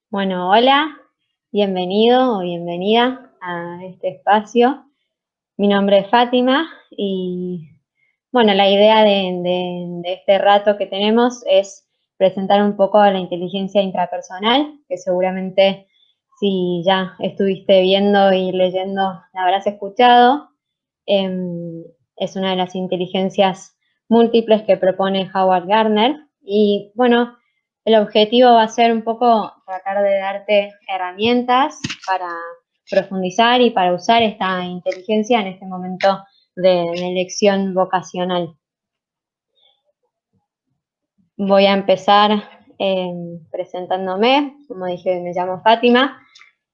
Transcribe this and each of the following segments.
Bueno, hola, bienvenido o bienvenida a este espacio. Mi nombre es Fátima y bueno, la idea de este rato que tenemos es presentar un poco la inteligencia intrapersonal, que seguramente si ya estuviste viendo y leyendo la habrás escuchado. Em, es una de las inteligencias múltiples que propone Howard Gardner y bueno, el objetivo va a ser un poco tratar de darte herramientas profundizar y para usar esta inteligencia en este momento de elección vocacional. Voy a empezar presentándome. Como dije, me llamo Fátima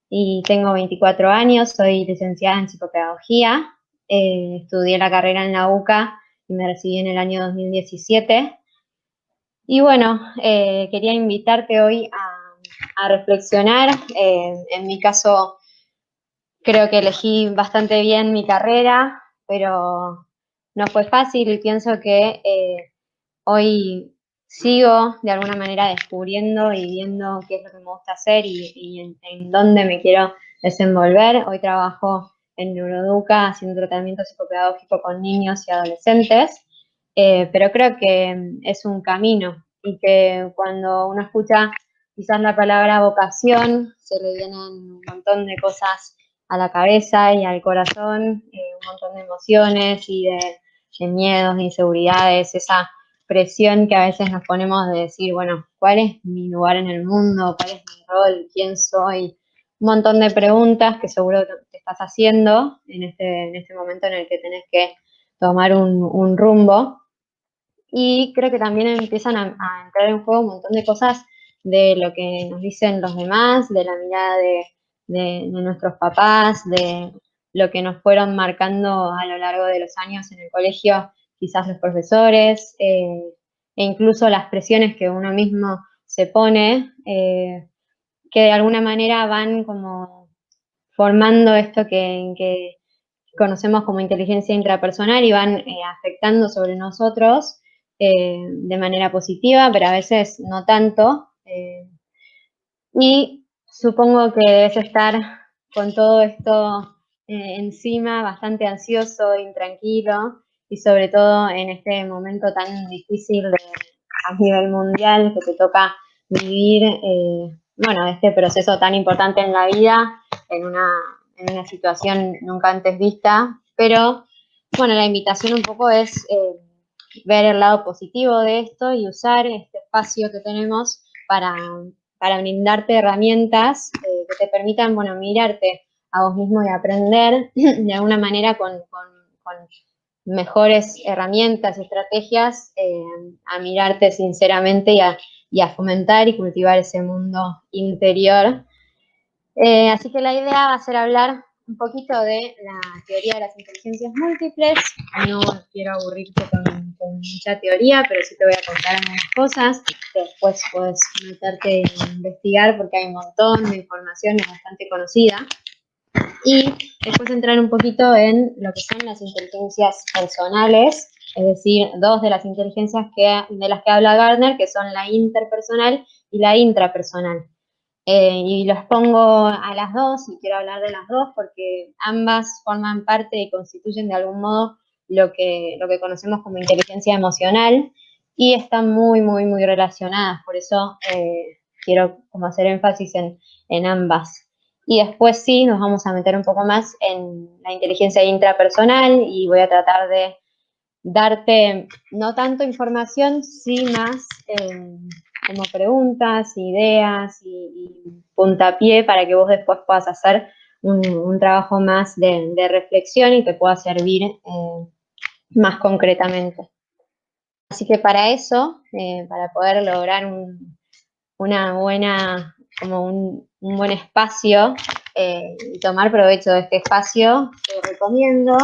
y tengo 24 años, soy licenciada en psicopedagogía, estudié la carrera en la UCA y me recibí en el año 2017. Y bueno, quería invitarte hoy a reflexionar. En mi caso, creo que elegí bastante bien mi carrera, pero no fue fácil y pienso que hoy sigo de alguna manera descubriendo y viendo qué es lo que me gusta hacer y en dónde me quiero desenvolver. Hoy trabajo en Neuroeduca haciendo tratamiento psicopedagógico con niños y adolescentes, pero creo que es un camino y que cuando uno escucha quizás la palabra vocación, se le vienen un montón de cosas a la cabeza y al corazón, un montón de emociones y de miedos, de inseguridades, esa presión que a veces nos ponemos de decir, bueno, ¿cuál es mi lugar en el mundo? ¿Cuál es mi rol? ¿Quién soy? Un montón de preguntas que seguro te estás haciendo en este momento en el que tenés que tomar un rumbo. Y creo que también empiezan a entrar en juego un montón de cosas de lo que nos dicen los demás, de la mirada de nuestros papás, de lo que nos fueron marcando a lo largo de los años en el colegio, quizás los profesores, e incluso las presiones que uno mismo se pone, que de alguna manera van como formando esto que conocemos como inteligencia intrapersonal y van afectando sobre nosotros de manera positiva, pero a veces no tanto. Y supongo que debes estar con todo esto encima, bastante ansioso, intranquilo, y sobre todo en este momento tan difícil a nivel mundial que te toca vivir, bueno, este proceso tan importante en la vida, en una situación nunca antes vista, pero bueno, la invitación un poco es ver el lado positivo de esto y usar este espacio que tenemos para brindarte herramientas que te permitan, bueno, mirarte a vos mismo y aprender de alguna manera con mejores herramientas y estrategias a mirarte sinceramente y a fomentar y cultivar ese mundo interior. Así que la idea va a ser hablar un poquito de la teoría de las inteligencias múltiples. No quiero aburrirte con mucha teoría, pero sí te voy a contar algunas cosas que después puedes meterte a investigar porque hay un montón de información, es bastante conocida. Y después entrar un poquito en lo que son las inteligencias personales, es decir, dos de las inteligencias de las que habla Gardner, que son la interpersonal y la intrapersonal. Y los pongo a las dos y quiero hablar de las dos porque ambas forman parte y constituyen de algún modo lo que conocemos como inteligencia emocional y están muy, muy, muy relacionadas. Por eso quiero como hacer énfasis en ambas. Y después sí, nos vamos a meter un poco más en la inteligencia intrapersonal y voy a tratar de darte no tanto información, sí más como preguntas, ideas y puntapié para que vos después puedas hacer un trabajo más de reflexión y te pueda servir más concretamente. Así que para eso, para poder lograr una buena, como un buen espacio y tomar provecho de este espacio, te recomiendo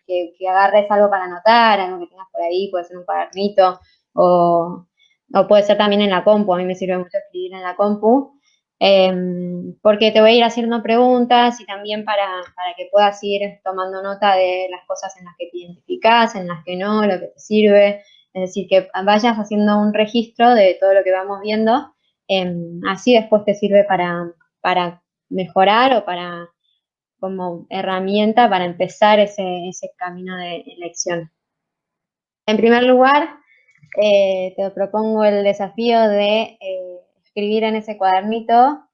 que agarres algo para anotar, algo que tengas por ahí, puede ser un cuadernito o, o puede ser también en la compu, a mí me sirve mucho escribir en la compu, porque te voy a ir haciendo preguntas y también para que puedas ir tomando nota de las cosas en las que te identificás, en las que no, lo que te sirve, es decir, que vayas haciendo un registro de todo lo que vamos viendo Así después te sirve para mejorar o para como herramienta para empezar ese camino de elección. En primer lugar, te propongo el desafío de escribir en ese cuadernito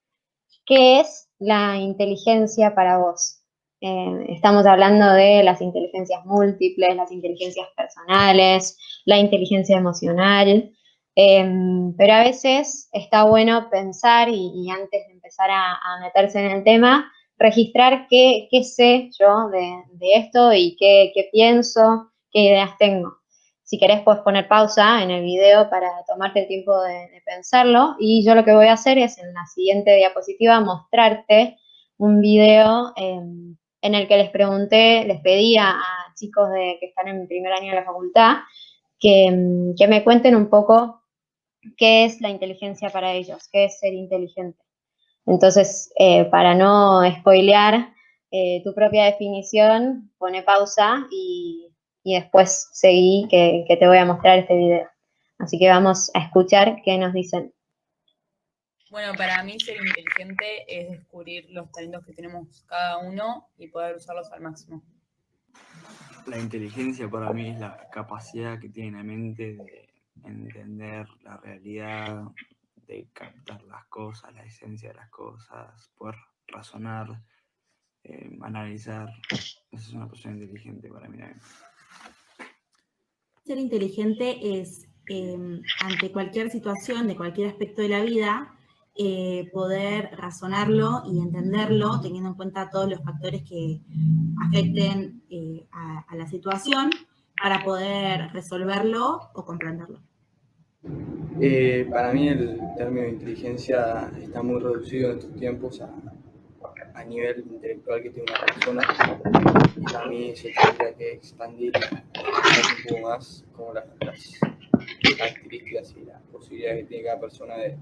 qué es la inteligencia para vos. Estamos hablando de las inteligencias múltiples, las inteligencias personales, la inteligencia emocional, pero a veces está bueno pensar y antes de empezar a meterse en el tema, registrar qué sé yo de esto y qué pienso, qué ideas tengo. Si querés, puedes poner pausa en el video para tomarte el tiempo de pensarlo. Y yo lo que voy a hacer es en la siguiente diapositiva mostrarte un video en el que les pregunté, les pedí a chicos que están en mi primer año de la facultad que me cuenten un poco qué es la inteligencia para ellos, qué es ser inteligente. Entonces, para no spoilear tu propia definición, pone pausa y después seguí que te voy a mostrar este video. Así que vamos a escuchar qué nos dicen. Bueno, para mí ser inteligente es descubrir los talentos que tenemos cada uno y poder usarlos al máximo. La inteligencia para mí es la capacidad que tiene la mente de entender la realidad, de captar las cosas, la esencia de las cosas, poder razonar, analizar. Esa es una persona inteligente para mí. Ser inteligente es, ante cualquier situación, de cualquier aspecto de la vida, poder razonarlo y entenderlo, teniendo en cuenta todos los factores que afecten a la situación, para poder resolverlo o comprenderlo. Para mí el término de inteligencia está muy reducido en estos tiempos a nivel intelectual que tiene una persona, y para mí se tendría que expandir un poco más como las características y las posibilidades que tiene cada persona de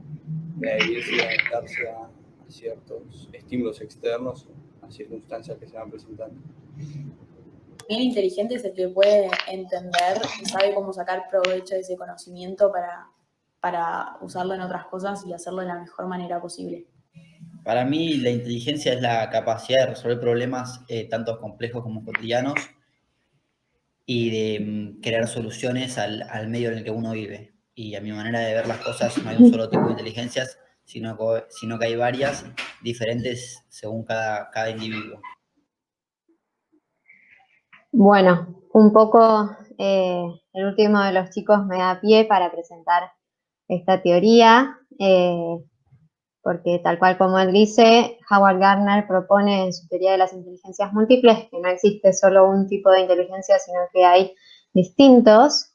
adherirse y adaptarse a ciertos estímulos externos, a circunstancias que se van presentando. Bien inteligente es el que puede entender y sabe cómo sacar provecho de ese conocimiento para usarlo en otras cosas y hacerlo de la mejor manera posible. Para mí la inteligencia es la capacidad de resolver problemas tanto complejos como cotidianos y de crear soluciones al medio en el que uno vive. Y a mi manera de ver las cosas no hay un solo tipo de inteligencias, sino que hay varias diferentes según cada individuo. Bueno, un poco el último de los chicos me da pie para presentar esta teoría, porque tal cual como él dice, Howard Gardner propone en su teoría de las inteligencias múltiples que no existe solo un tipo de inteligencia, sino que hay distintos.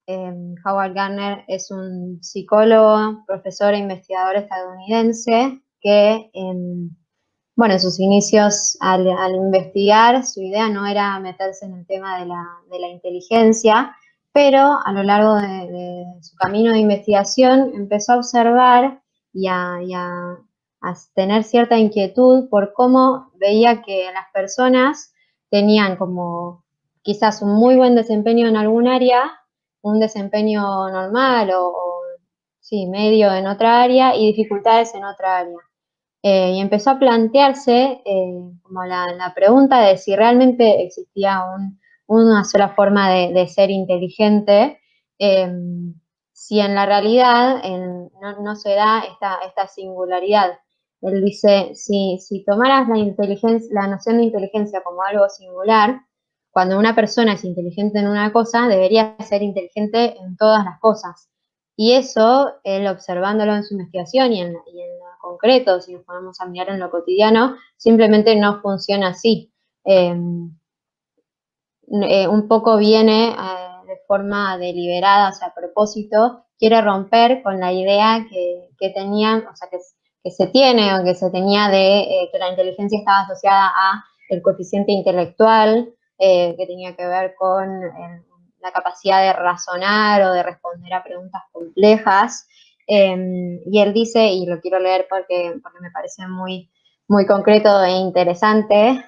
Howard Gardner es un psicólogo, profesor e investigador estadounidense que bueno, en sus inicios al investigar, su idea no era meterse en el tema de la inteligencia, pero a lo largo de su camino de investigación empezó a observar y a tener cierta inquietud por cómo veía que las personas tenían como quizás un muy buen desempeño en algún área, un desempeño normal o sí, medio en otra área y dificultades en otra área. Y empezó a plantearse como la pregunta de si realmente existía una sola forma de ser inteligente, si en la realidad no se da esta singularidad. Él dice, si tomaras la noción de inteligencia como algo singular, cuando una persona es inteligente en una cosa, debería ser inteligente en todas las cosas. Y eso, él observándolo en su investigación y en lo concreto, si nos ponemos a mirar en lo cotidiano, simplemente no funciona así. Un poco viene de forma deliberada, o sea, a propósito, quiere romper con la idea que tenían, o sea, que se tiene o que se tenía de que la inteligencia estaba asociada a el coeficiente intelectual, que tenía que ver con la capacidad de razonar o de responder a preguntas complejas. Y él dice, y lo quiero leer porque me parece muy, muy concreto e interesante,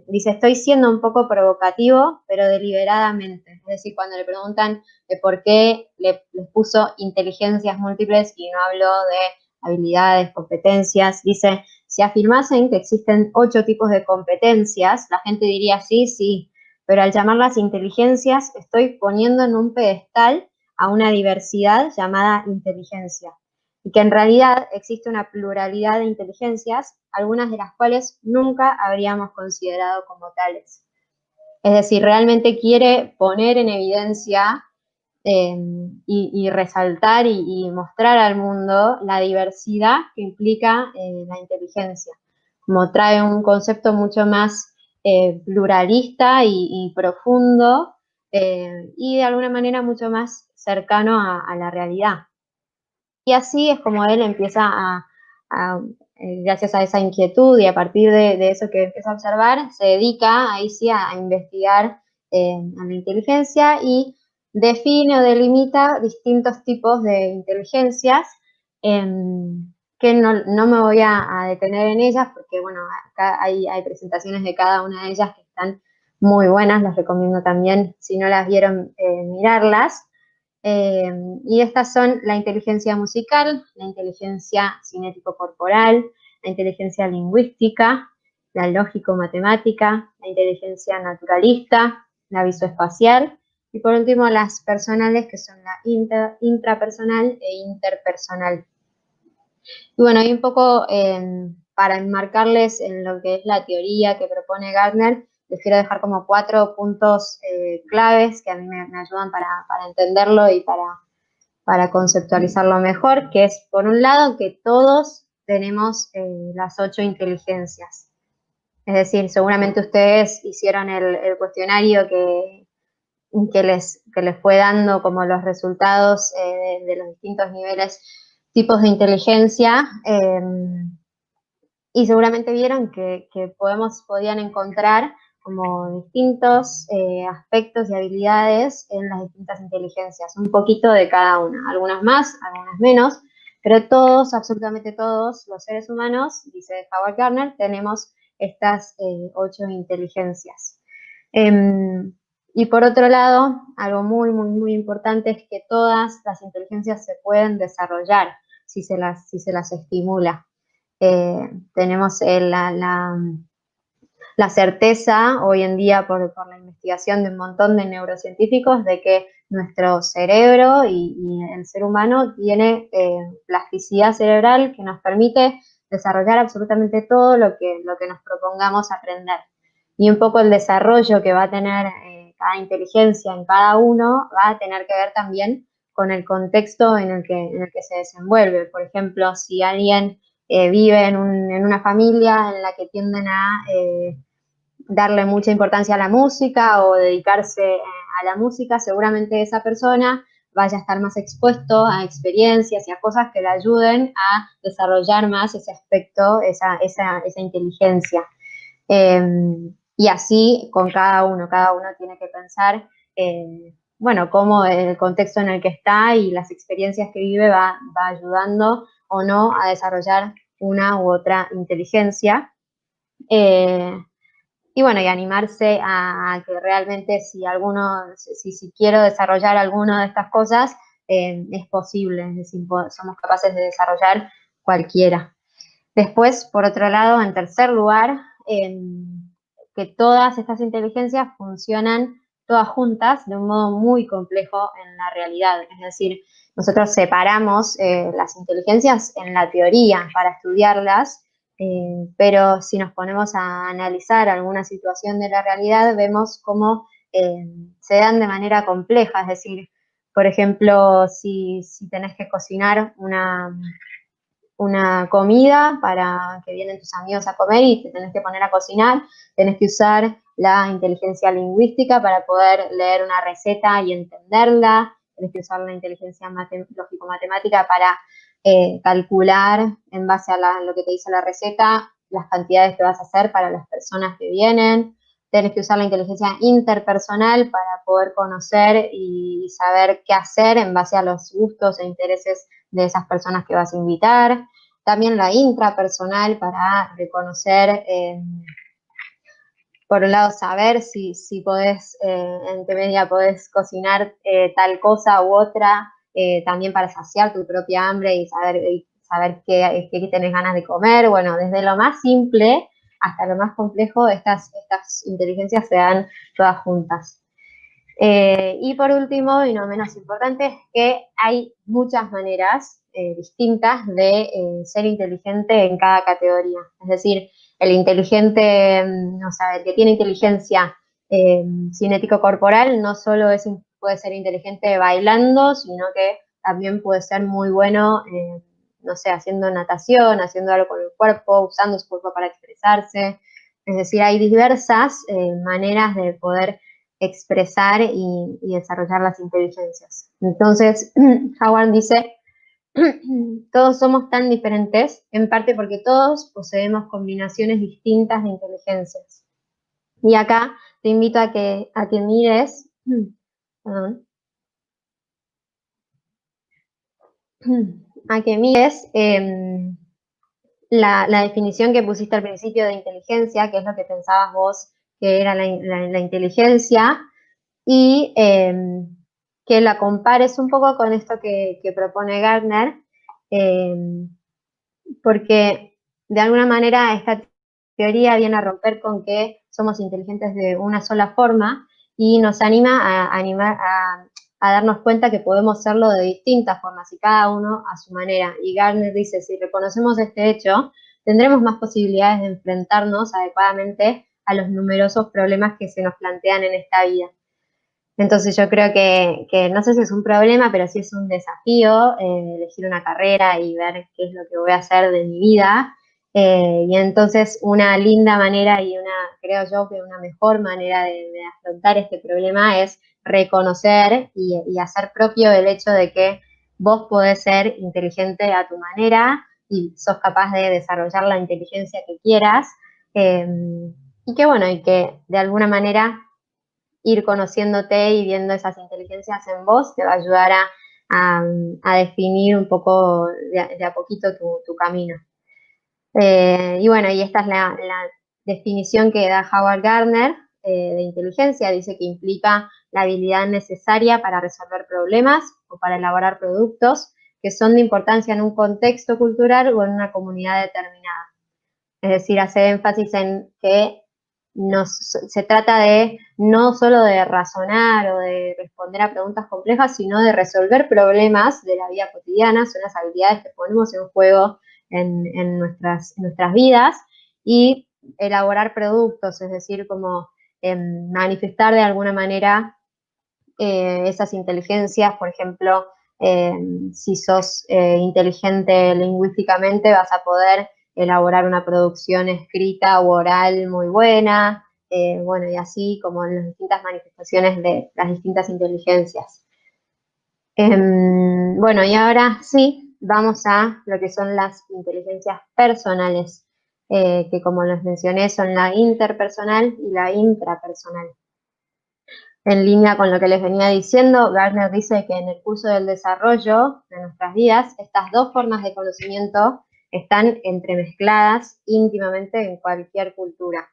dice, estoy siendo un poco provocativo, pero deliberadamente. Es decir, cuando le preguntan de por qué les puso inteligencias múltiples y no habló de habilidades, competencias. Dice, si afirmasen que existen 8 tipos de competencias, la gente diría sí, sí, pero al llamarlas inteligencias estoy poniendo en un pedestal a una diversidad llamada inteligencia, y que en realidad existe una pluralidad de inteligencias, algunas de las cuales nunca habríamos considerado como tales. Es decir, realmente quiere poner en evidencia y resaltar y mostrar al mundo la diversidad que implica la inteligencia, como trae un concepto mucho más pluralista y profundo, y de alguna manera mucho más cercano a la realidad. Y así es como él empieza gracias a esa inquietud y a partir de eso que empieza a observar, se dedica ahí sí a investigar a la inteligencia y define o delimita distintos tipos de inteligencias, que no me voy a detener en ellas porque, bueno, acá hay presentaciones de cada una de ellas que están muy buenas, las recomiendo también, si no las vieron, mirarlas. Y estas son la inteligencia musical, la inteligencia cinético-corporal, la inteligencia lingüística, la lógico-matemática, la inteligencia naturalista, la visoespacial, y por último las personales, que son la intrapersonal e interpersonal. Y bueno, y un poco para enmarcarles en lo que es la teoría que propone Gardner, les quiero dejar como 4 puntos claves que a mí me ayudan para entenderlo y para conceptualizarlo mejor, que es, por un lado, que todos tenemos las 8 inteligencias. Es decir, seguramente ustedes hicieron el cuestionario que les fue dando como los resultados de los distintos niveles, tipos de inteligencia, y seguramente vieron que podían encontrar como distintos aspectos y habilidades en las distintas inteligencias, un poquito de cada una, algunas más, algunas menos, pero todos, absolutamente todos los seres humanos, dice Howard Gardner, tenemos estas 8 inteligencias. Y por otro lado, algo muy, muy, muy importante es que todas las inteligencias se pueden desarrollar si se las estimula. Tenemos la certeza hoy en día por la investigación de un montón de neurocientíficos de que nuestro cerebro y el ser humano tiene plasticidad cerebral que nos permite desarrollar absolutamente todo lo que nos propongamos aprender. Y un poco el desarrollo que va a tener cada inteligencia en cada uno va a tener que ver también con el contexto en el que se desenvuelve. Por ejemplo, si alguien vive en una familia en la que tienden a darle mucha importancia a la música o dedicarse a la música, seguramente esa persona vaya a estar más expuesto a experiencias y a cosas que le ayuden a desarrollar más ese aspecto, esa inteligencia. Y así con cada uno tiene que pensar, bueno, cómo el contexto en el que está y las experiencias que vive va ayudando o no a desarrollar una u otra inteligencia. Y bueno, y animarse a que realmente si quiero desarrollar alguna de estas cosas, es posible, es decir, somos capaces de desarrollar cualquiera. Después, por otro lado, en tercer lugar, que todas estas inteligencias funcionan todas juntas de un modo muy complejo en la realidad. Es decir, nosotros separamos las inteligencias en la teoría para estudiarlas, pero si nos ponemos a analizar alguna situación de la realidad, vemos cómo se dan de manera compleja. Es decir, por ejemplo, si tenés que cocinar una comida para que vienen tus amigos a comer y te tenés que poner a cocinar, tenés que usar la inteligencia lingüística para poder leer una receta y entenderla, tenés que usar la inteligencia lógico-matemática para calcular en base a lo que te dice la receta las cantidades que vas a hacer para las personas que vienen, tenés que usar la inteligencia interpersonal para poder conocer y saber qué hacer en base a los gustos e intereses de esas personas que vas a invitar. También la intrapersonal para reconocer, por un lado, saber si podés, en qué medida podés cocinar tal cosa u otra, también para saciar tu propia hambre y saber saber qué tenés ganas de comer, bueno, desde lo más simple hasta lo más complejo, estas inteligencias se dan todas juntas. Y por último, y no menos importante, es que hay muchas maneras distintas de ser inteligente en cada categoría. Es decir, el inteligente, o sea, el que tiene inteligencia cinético-corporal no solo puede ser inteligente bailando, sino que también puede ser muy bueno, no sé, haciendo natación, haciendo algo con el cuerpo, usando su cuerpo para expresarse. Es decir, hay diversas maneras de poder expresar y desarrollar las inteligencias. Entonces, Howard dice, todos somos tan diferentes, en parte porque todos poseemos combinaciones distintas de inteligencias. Y acá te invito a que mires, perdón, a que mires la definición que pusiste al principio de inteligencia, que es lo que pensabas vos que era la inteligencia, y que la compares un poco con esto que propone Gardner, porque de alguna manera esta teoría viene a romper con que somos inteligentes de una sola forma y nos anima a darnos cuenta que podemos serlo de distintas formas y cada uno a su manera. Y Gardner dice, si reconocemos este hecho, tendremos más posibilidades de enfrentarnos adecuadamente a los numerosos problemas que se nos plantean en esta vida. Entonces yo creo que no sé si es un problema, pero sí es un desafío elegir una carrera y ver qué es lo que voy a hacer de mi vida. Y entonces una linda manera y creo yo que una mejor manera de afrontar este problema es reconocer y hacer propio el hecho de que vos podés ser inteligente a tu manera y sos capaz de desarrollar la inteligencia que quieras. Y que bueno, y que de alguna manera ir conociéndote y viendo esas inteligencias en vos te va a ayudar a definir un poco de a poquito tu camino. Y bueno, y esta es la definición que da Howard Gardner de inteligencia. Dice que implica la habilidad necesaria para resolver problemas o para elaborar productos que son de importancia en un contexto cultural o en una comunidad determinada. Es decir, hace énfasis en que se trata de no solo de razonar o de responder a preguntas complejas, sino de resolver problemas de la vida cotidiana. Son las habilidades que ponemos en juego en nuestras vidas, y elaborar productos, es decir, como manifestar de alguna manera esas inteligencias. Por ejemplo, si sos inteligente lingüísticamente, vas a poder elaborar una producción escrita o oral muy buena, bueno, y así como en las distintas manifestaciones de las distintas inteligencias. Bueno, y ahora sí, vamos a lo que son las inteligencias personales, que como les mencioné son la interpersonal y la intrapersonal. En línea con lo que les venía diciendo, Gardner dice que en el curso del desarrollo de nuestras vidas, estas dos formas de conocimiento están entremezcladas íntimamente en cualquier cultura.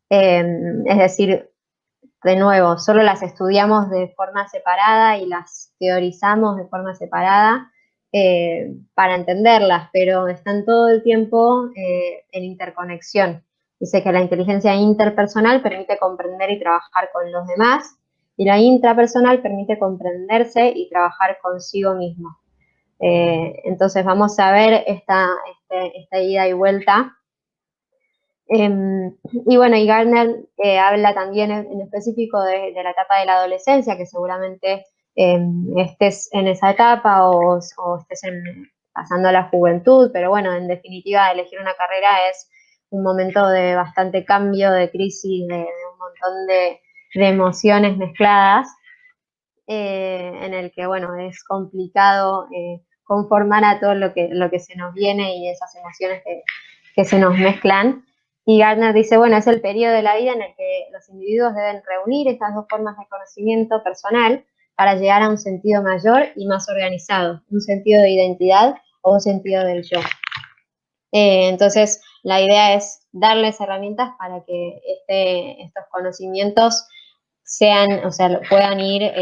Es decir, de nuevo, solo las estudiamos de forma separada y las teorizamos de forma separada para entenderlas, pero están todo el tiempo en interconexión. Dice que la inteligencia interpersonal permite comprender y trabajar con los demás, y la intrapersonal permite comprenderse y trabajar consigo mismo. Entonces vamos a ver esta ida y vuelta. Y bueno, y Gardner habla también en específico de la etapa de la adolescencia, que seguramente estés en esa etapa o estés pasando a la juventud, pero bueno, en definitiva, elegir una carrera es un momento de bastante cambio, de crisis, de un montón de emociones mezcladas, en el que, bueno, es complicado conformar a todo lo que se nos viene y esas emociones que se nos mezclan. Y Gardner dice, bueno, es el periodo de la vida en el que los individuos deben reunir estas dos formas de conocimiento personal para llegar a un sentido mayor y más organizado, un sentido de identidad o un sentido del yo. Entonces, la idea es darles herramientas para que estos conocimientos puedan ir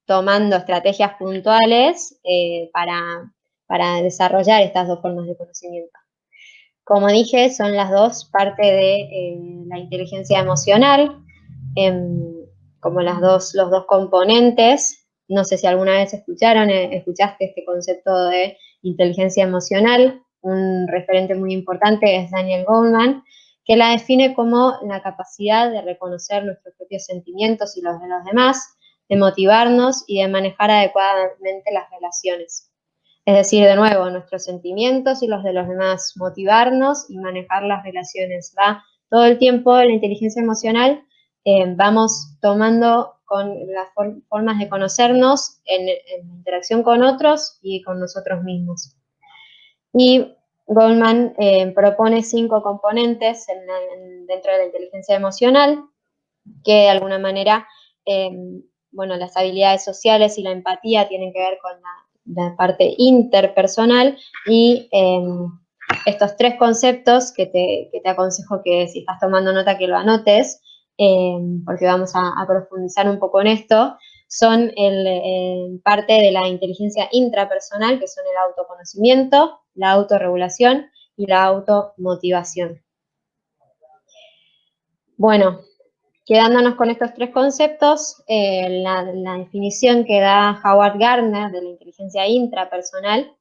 tomando estrategias puntuales para para desarrollar estas dos formas de conocimiento. Como dije, son las dos parte de la inteligencia emocional, como los dos componentes. No sé si alguna vez escuchaste este concepto de inteligencia emocional. Un referente muy importante es Daniel Goleman, que la define como la capacidad de reconocer nuestros propios sentimientos y los de los demás, de motivarnos y de manejar adecuadamente las relaciones. Es decir, de nuevo, nuestros sentimientos y los de los demás, motivarnos y manejar las relaciones. ¿Va? Todo el tiempo la inteligencia emocional vamos tomando con las formas de conocernos en interacción con otros y con nosotros mismos. Y Goleman propone 5 componentes dentro de la inteligencia emocional, que de alguna manera, bueno, las habilidades sociales y la empatía tienen que ver con la parte interpersonal, y estos 3 conceptos que te aconsejo que si estás tomando nota que lo anotes, porque vamos a profundizar un poco en esto, son parte de la inteligencia intrapersonal, que son el autoconocimiento, la autorregulación y la automotivación. Bueno, quedándonos con estos 3 conceptos, la definición que da Howard Gardner de la inteligencia intrapersonal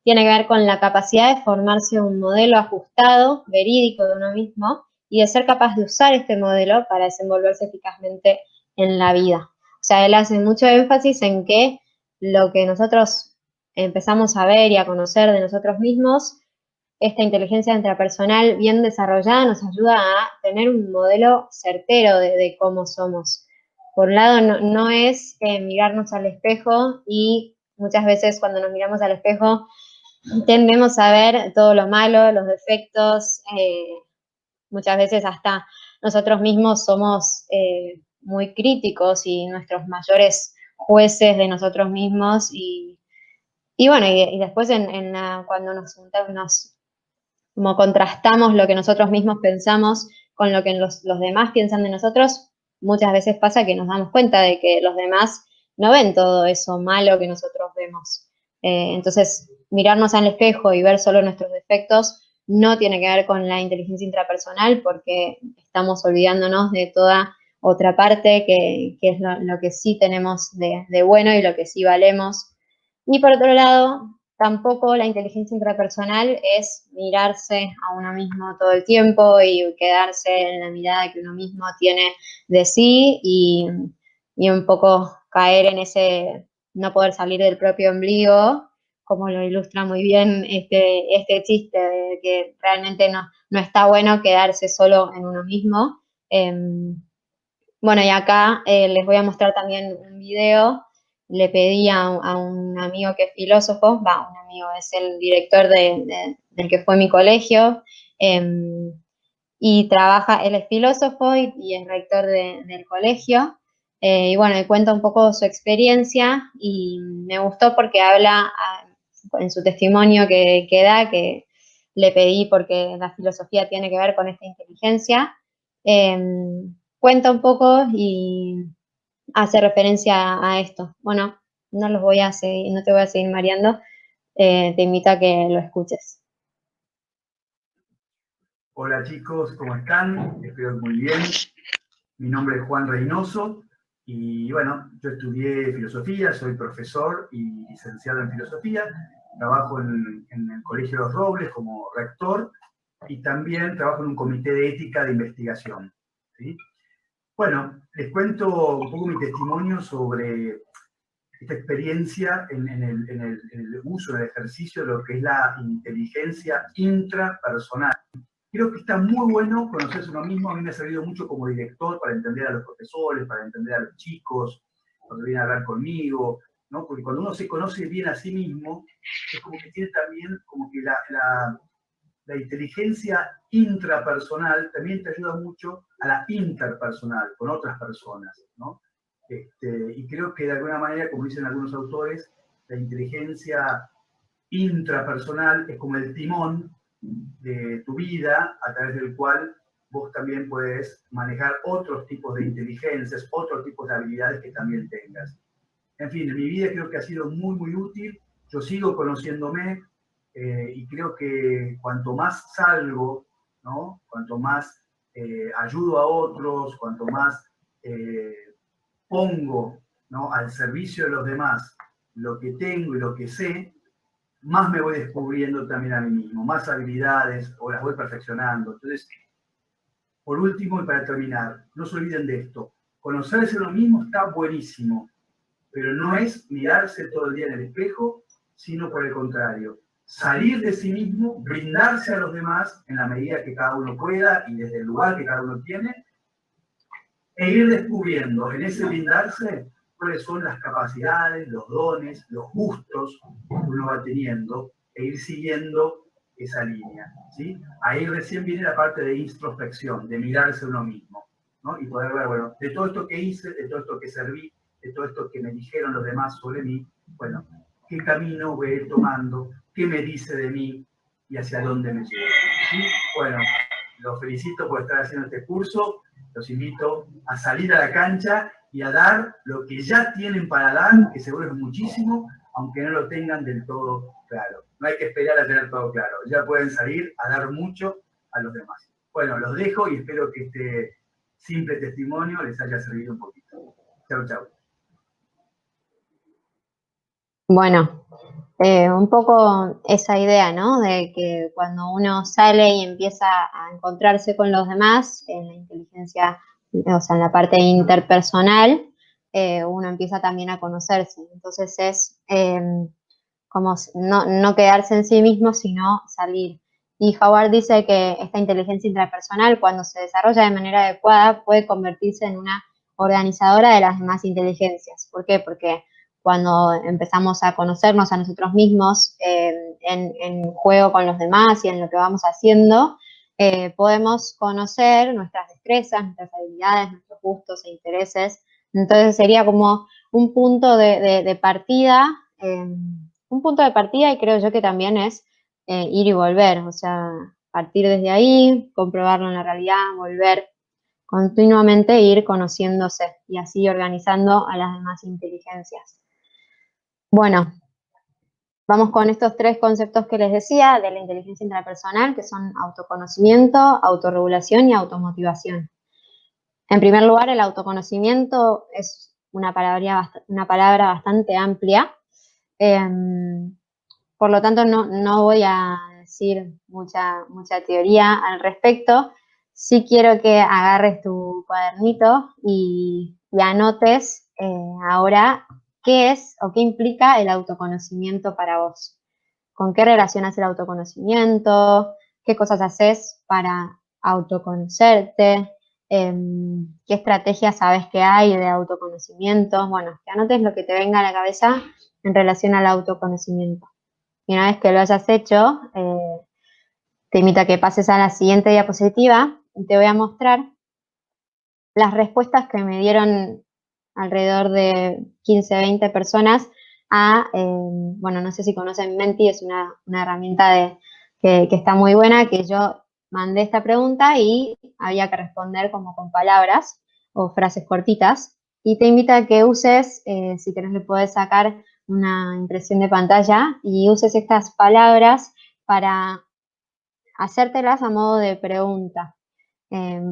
tiene que ver con la capacidad de formarse un modelo ajustado, verídico de uno mismo, y de ser capaz de usar este modelo para desenvolverse eficazmente en la vida. O sea, él hace mucho énfasis en que lo que nosotros empezamos a ver y a conocer de nosotros mismos, esta inteligencia intrapersonal bien desarrollada nos ayuda a tener un modelo certero de cómo somos. Por un lado, no es mirarnos al espejo, y muchas veces cuando nos miramos al espejo tendemos a ver todo lo malo, los defectos, muchas veces hasta nosotros mismos somos muy críticos y nuestros mayores jueces de nosotros mismos, y bueno, y después cuando nos como contrastamos lo que nosotros mismos pensamos con lo que los demás piensan de nosotros, muchas veces pasa que nos damos cuenta de que los demás no ven todo eso malo que nosotros vemos. Entonces, mirarnos al espejo y ver solo nuestros defectos no tiene que ver con la inteligencia intrapersonal, porque estamos olvidándonos de toda otra parte que es lo que sí tenemos de bueno y lo que sí valemos. Y por otro lado, tampoco la inteligencia intrapersonal es mirarse a uno mismo todo el tiempo y quedarse en la mirada que uno mismo tiene de sí, y un poco caer en ese no poder salir del propio ombligo, como lo ilustra muy bien este chiste de que realmente no está bueno quedarse solo en uno mismo. Bueno, y acá les voy a mostrar también un video. Le pedí a un amigo que es filósofo, un amigo, es el director del que fue mi colegio, y trabaja, él es filósofo y es rector del colegio, y bueno, y cuenta un poco su experiencia, y me gustó porque habla en su testimonio que da, que le pedí porque la filosofía tiene que ver con esta inteligencia, cuenta un poco y hace referencia a esto. Bueno, no te voy a seguir mareando, te invito a que lo escuches. Hola chicos, ¿cómo están? Espero muy bien. Mi nombre es Juan Reynoso y bueno, yo estudié filosofía, soy profesor y licenciado en filosofía, trabajo en el Colegio Los Robles como rector y también trabajo en un comité de ética de investigación, ¿sí? Bueno, les cuento un poco mi testimonio sobre esta experiencia en el uso, en el ejercicio de lo que es la inteligencia intrapersonal. Creo que está muy bueno conocerse uno mismo. A mí me ha servido mucho como director para entender a los profesores, para entender a los chicos, cuando vienen a hablar conmigo, ¿no? Porque cuando uno se conoce bien a sí mismo, es como que tiene también como que la inteligencia intrapersonal también te ayuda mucho a la interpersonal, con otras personas, ¿no? Y creo que de alguna manera, como dicen algunos autores, la inteligencia intrapersonal es como el timón de tu vida, a través del cual vos también puedes manejar otros tipos de inteligencias, otros tipos de habilidades que también tengas. En fin, en mi vida creo que ha sido muy, muy útil Yo sigo conociéndome y creo que cuanto más salgo, ¿no? Cuanto más ayudo a otros, cuanto más pongo, ¿no?, al servicio de los demás lo que tengo y lo que sé, más me voy descubriendo también a mí mismo, más habilidades o las voy perfeccionando. Entonces, por último y para terminar, no se olviden de esto. Conocerse lo mismo está buenísimo, pero no es mirarse todo el día en el espejo, sino por el contrario, salir de sí mismo, brindarse a los demás en la medida que cada uno pueda y desde el lugar que cada uno tiene, e ir descubriendo en ese brindarse cuáles son las capacidades, los dones, los gustos que uno va teniendo, e ir siguiendo esa línea, ¿sí? Ahí recién viene la parte de introspección, de mirarse a uno mismo, ¿no? Y poder ver, bueno, de todo esto que hice, de todo esto que serví, de todo esto que me dijeron los demás sobre mí, bueno, ¿qué camino voy a ir tomando? ¿Qué me dice de mí? Y hacia dónde me lleva, ¿sí? Bueno, los felicito por estar haciendo este curso, los invito a salir a la cancha y a dar lo que ya tienen para dar, que seguro es muchísimo, aunque no lo tengan del todo claro. No hay que esperar a tener todo claro, ya pueden salir a dar mucho a los demás. Bueno, los dejo y espero que este simple testimonio les haya servido un poquito. Chau, chau. Bueno, un poco esa idea, ¿no? De que cuando uno sale y empieza a encontrarse con los demás, en la inteligencia, o sea, en la parte interpersonal, uno empieza también a conocerse. Entonces es como no quedarse en sí mismo, sino salir. Y Howard dice que esta inteligencia intrapersonal, cuando se desarrolla de manera adecuada, puede convertirse en una organizadora de las demás inteligencias. ¿Por qué? Porque cuando empezamos a conocernos a nosotros mismos en juego con los demás y en lo que vamos haciendo, podemos conocer nuestras destrezas, nuestras habilidades, nuestros gustos e intereses. Entonces sería como un punto de partida, un punto de partida, y creo yo que también es ir y volver, o sea, partir desde ahí, comprobarlo en la realidad, volver, continuamente ir conociéndose y así organizando a las demás inteligencias. Bueno, vamos con estos tres conceptos que les decía de la inteligencia intrapersonal, que son autoconocimiento, autorregulación y automotivación. En primer lugar, el autoconocimiento es una palabra bastante amplia, por lo tanto no voy a decir mucha teoría al respecto. Sí quiero que agarres tu cuadernito y anotes ahora qué es o qué implica el autoconocimiento para vos. ¿Con qué relacionas el autoconocimiento? ¿Qué cosas haces para autoconocerte? ¿Qué estrategias sabes que hay de autoconocimiento? Bueno, que anotes lo que te venga a la cabeza en relación al autoconocimiento. Y una vez que lo hayas hecho, te invito a que pases a la siguiente diapositiva y te voy a mostrar las respuestas que me dieron alrededor de 15, 20 personas a, bueno, no sé si conocen Menti, es una herramienta que está muy buena, que yo mandé esta pregunta y había que responder como con palabras o frases cortitas. Y te invito a que uses, si querés le podés sacar una impresión de pantalla y uses estas palabras para hacértelas a modo de pregunta.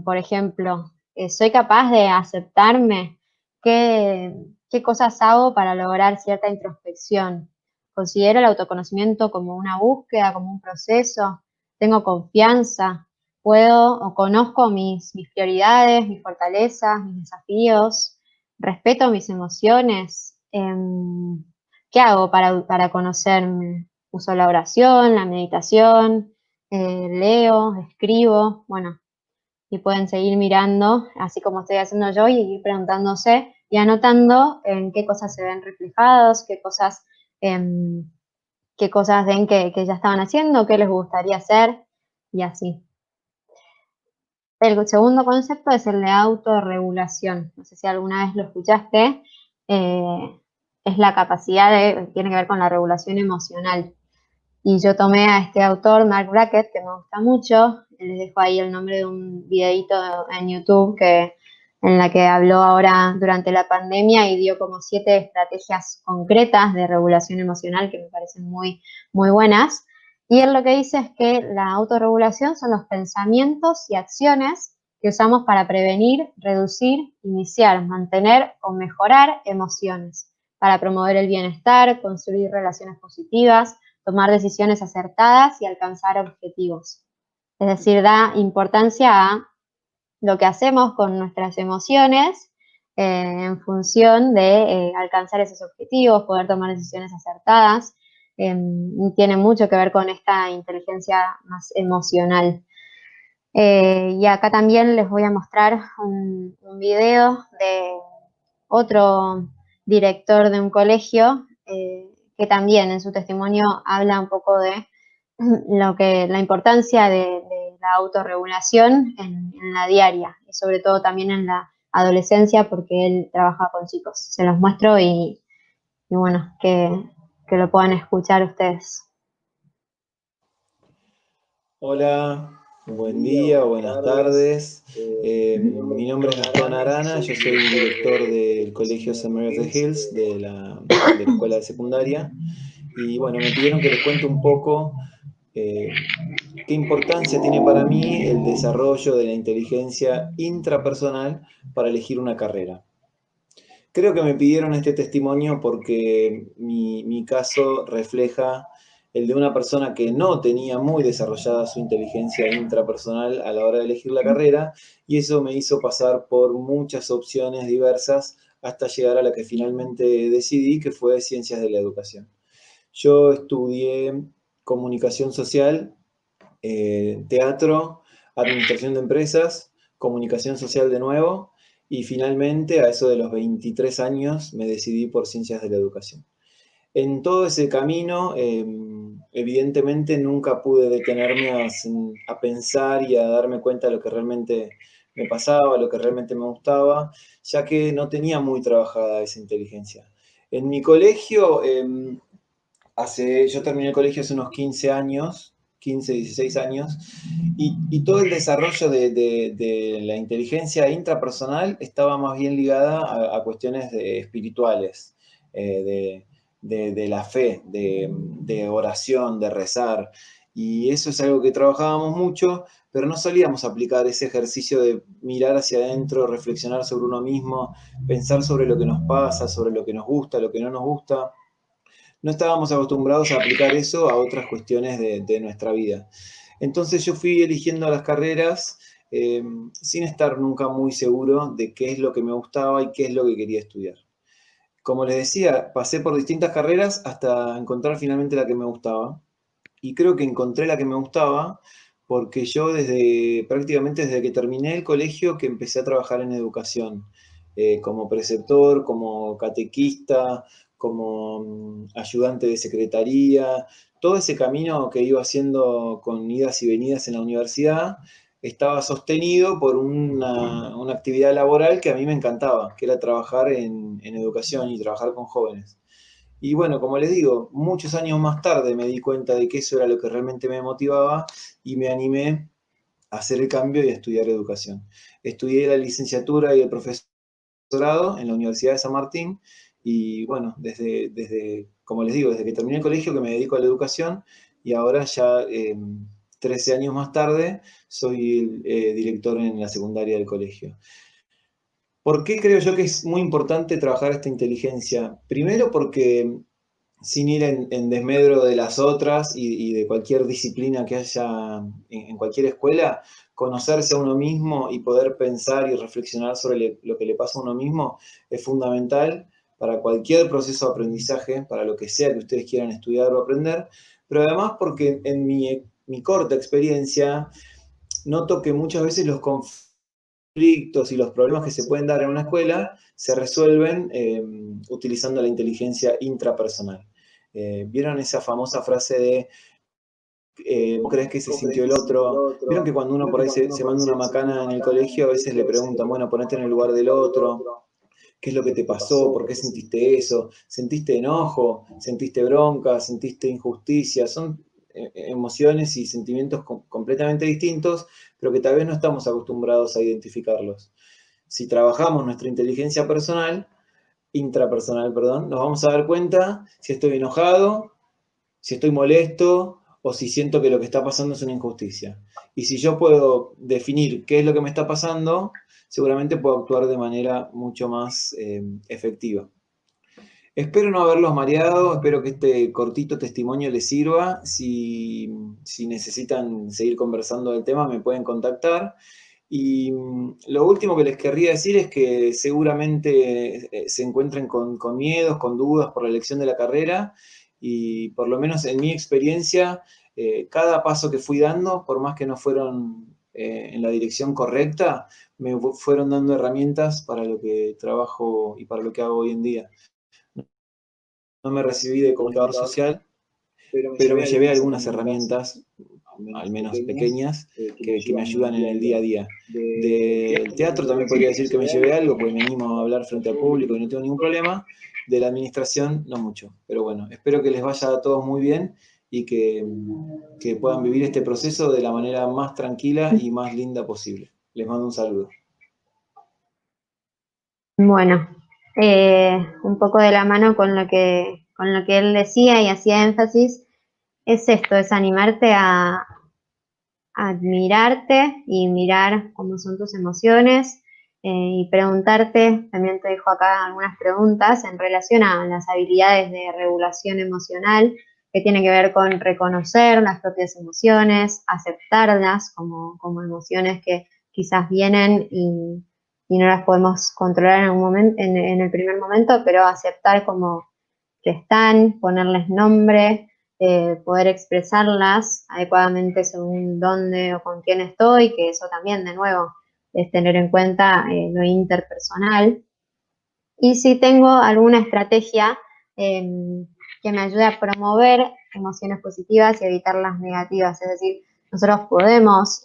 Por ejemplo, ¿soy capaz de aceptarme? ¿Qué cosas hago para lograr cierta introspección? ¿Considero el autoconocimiento como una búsqueda, como un proceso? ¿Tengo confianza? ¿Puedo o conozco mis prioridades, mis fortalezas, mis desafíos? ¿Respeto mis emociones? ¿Qué hago para conocerme? ¿Uso la oración, la meditación? ¿Leo, escribo? Bueno, y pueden seguir mirando, así como estoy haciendo yo, y ir preguntándose y anotando en qué cosas se ven reflejados, qué cosas ven que ya estaban haciendo, qué les gustaría hacer, y así. El segundo concepto es el de autorregulación. No sé si alguna vez lo escuchaste. Es la capacidad tiene que ver con la regulación emocional. Y yo tomé a este autor, Mark Brackett, que me gusta mucho. Les dejo ahí el nombre de un videíto en YouTube que en la que habló ahora durante la pandemia y dio como 7 estrategias concretas de regulación emocional que me parecen muy, muy buenas. Y él lo que dice es que la autorregulación son los pensamientos y acciones que usamos para prevenir, reducir, iniciar, mantener o mejorar emociones, para promover el bienestar, construir relaciones positivas, tomar decisiones acertadas y alcanzar objetivos. Es decir, da importancia a lo que hacemos con nuestras emociones en función de alcanzar esos objetivos, poder tomar decisiones acertadas. Tiene mucho que ver con esta inteligencia más emocional. Y acá también les voy a mostrar un video de otro director de un colegio que también en su testimonio habla un poco de la importancia de la autorregulación en la diaria y sobre todo también en la adolescencia porque él trabaja con chicos. Se los muestro y bueno, que lo puedan escuchar ustedes. Hola, buen día, buenas tardes. Mi nombre es Gastón Arana, yo soy director del Colegio St. Mary of the Hills de la escuela de secundaria. Y bueno, me pidieron que les cuente un poco qué importancia tiene para mí el desarrollo de la inteligencia intrapersonal para elegir una carrera. Creo que me pidieron este testimonio porque mi caso refleja el de una persona que no tenía muy desarrollada su inteligencia intrapersonal a la hora de elegir la carrera, y eso me hizo pasar por muchas opciones diversas hasta llegar a la que finalmente decidí, que fue Ciencias de la Educación. Yo estudié comunicación social, teatro, administración de empresas, comunicación social de nuevo, y finalmente a eso de los 23 años me decidí por Ciencias de la Educación. En todo ese camino, evidentemente nunca pude detenerme a pensar y a darme cuenta de lo que realmente me pasaba, lo que realmente me gustaba, ya que no tenía muy trabajada esa inteligencia. En mi colegio, yo terminé el colegio hace unos 15 años, 15, 16 años, y todo el desarrollo de la inteligencia intrapersonal estaba más bien ligada a cuestiones espirituales, de la fe, de oración, de rezar, y eso es algo que trabajábamos mucho, pero no solíamos aplicar ese ejercicio de mirar hacia adentro, reflexionar sobre uno mismo, pensar sobre lo que nos pasa, sobre lo que nos gusta, lo que no nos gusta. No estábamos acostumbrados a aplicar eso a otras cuestiones de nuestra vida. Entonces yo fui eligiendo las carreras sin estar nunca muy seguro de qué es lo que me gustaba y qué es lo que quería estudiar. Como les decía, pasé por distintas carreras hasta encontrar finalmente la que me gustaba. Y creo que encontré la que me gustaba porque yo prácticamente desde que terminé el colegio que empecé a trabajar en educación, como preceptor, como catequista, como ayudante de secretaría, todo ese camino que iba haciendo con idas y venidas en la universidad estaba sostenido por una actividad laboral que a mí me encantaba, que era trabajar en educación y trabajar con jóvenes. Y bueno, como les digo, muchos años más tarde me di cuenta de que eso era lo que realmente me motivaba y me animé a hacer el cambio y a estudiar educación. Estudié la licenciatura y el profesorado en la Universidad de San Martín y bueno, como les digo, desde que terminé el colegio que me dedico a la educación y ahora ya 13 años más tarde soy el director en la secundaria del colegio. ¿Por qué creo yo que es muy importante trabajar esta inteligencia? Primero porque sin ir en desmedro de las otras y de cualquier disciplina que haya en cualquier escuela, conocerse a uno mismo y poder pensar y reflexionar sobre lo que le pasa a uno mismo es fundamental para cualquier proceso de aprendizaje, para lo que sea que ustedes quieran estudiar o aprender, pero además porque en mi corta experiencia noto que muchas veces los conflictos y los problemas que se pueden dar en una escuela se resuelven utilizando la inteligencia intrapersonal. ¿Vieron esa famosa frase de ¿cómo crees que se sintió el otro? ¿Vieron que cuando uno por ahí se manda una macana en el colegio, a veces le preguntan, bueno, ponete en el lugar del otro, ¿qué es lo que te pasó? ¿Por qué sentiste eso? ¿Sentiste enojo? ¿Sentiste bronca? ¿Sentiste injusticia? Son emociones y sentimientos completamente distintos, pero que tal vez no estamos acostumbrados a identificarlos. si trabajamos nuestra inteligencia intrapersonal, perdón, nos vamos a dar cuenta si estoy enojado, si estoy molesto o si siento que lo que está pasando es una injusticia. Y si yo puedo definir qué es lo que me está pasando, seguramente puedo actuar de manera mucho más efectiva. Espero no haberlos mareado, espero que este cortito testimonio les sirva. Si necesitan seguir conversando del tema, me pueden contactar. Y lo último que les querría decir es que seguramente se encuentren con miedos, con dudas por la elección de la carrera, y por lo menos en mi experiencia, cada paso que fui dando, por más que no fueron en la dirección correcta, me fueron dando herramientas para lo que trabajo y para lo que hago hoy en día. No me recibí de comunicador social, pero me llevé algunas herramientas, al menos pequeñas, que me ayudan en el día a día. Del teatro también podría decir que me llevé algo, porque me animo a hablar frente al público y no tengo ningún problema. De la administración, no mucho. Pero bueno, espero que les vaya a todos muy bien y que puedan vivir este proceso de la manera más tranquila y más linda posible. Les mando un saludo. Bueno, un poco de la mano con lo que él decía y hacía énfasis, es esto, es animarte a admirarte y mirar cómo son tus emociones y preguntarte, también te dejo acá algunas preguntas en relación a las habilidades de regulación emocional, que tiene que ver con reconocer las propias emociones, aceptarlas como emociones que quizás vienen y no las podemos controlar en algún momento, en el primer momento, pero aceptar como que están, ponerles nombre, poder expresarlas adecuadamente según dónde o con quién estoy, que eso también, de nuevo, es tener en cuenta lo interpersonal. Y si tengo alguna estrategia que me ayude a promover emociones positivas y evitar las negativas, es decir, nosotros podemos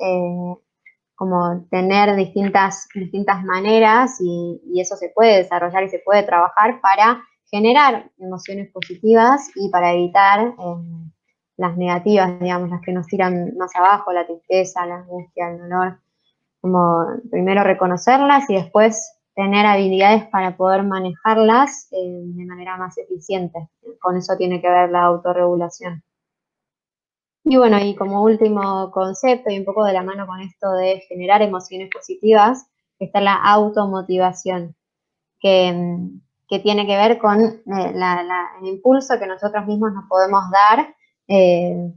como tener distintas maneras y eso se puede desarrollar y se puede trabajar para generar emociones positivas y para evitar las negativas, digamos, las que nos tiran más abajo, la tristeza, la angustia, el dolor. Como primero reconocerlas y después tener habilidades para poder manejarlas de manera más eficiente. Con eso tiene que ver la autorregulación. Y bueno, y como último concepto, y un poco de la mano con esto de generar emociones positivas, está la automotivación, que tiene que ver con el impulso que nosotros mismos nos podemos dar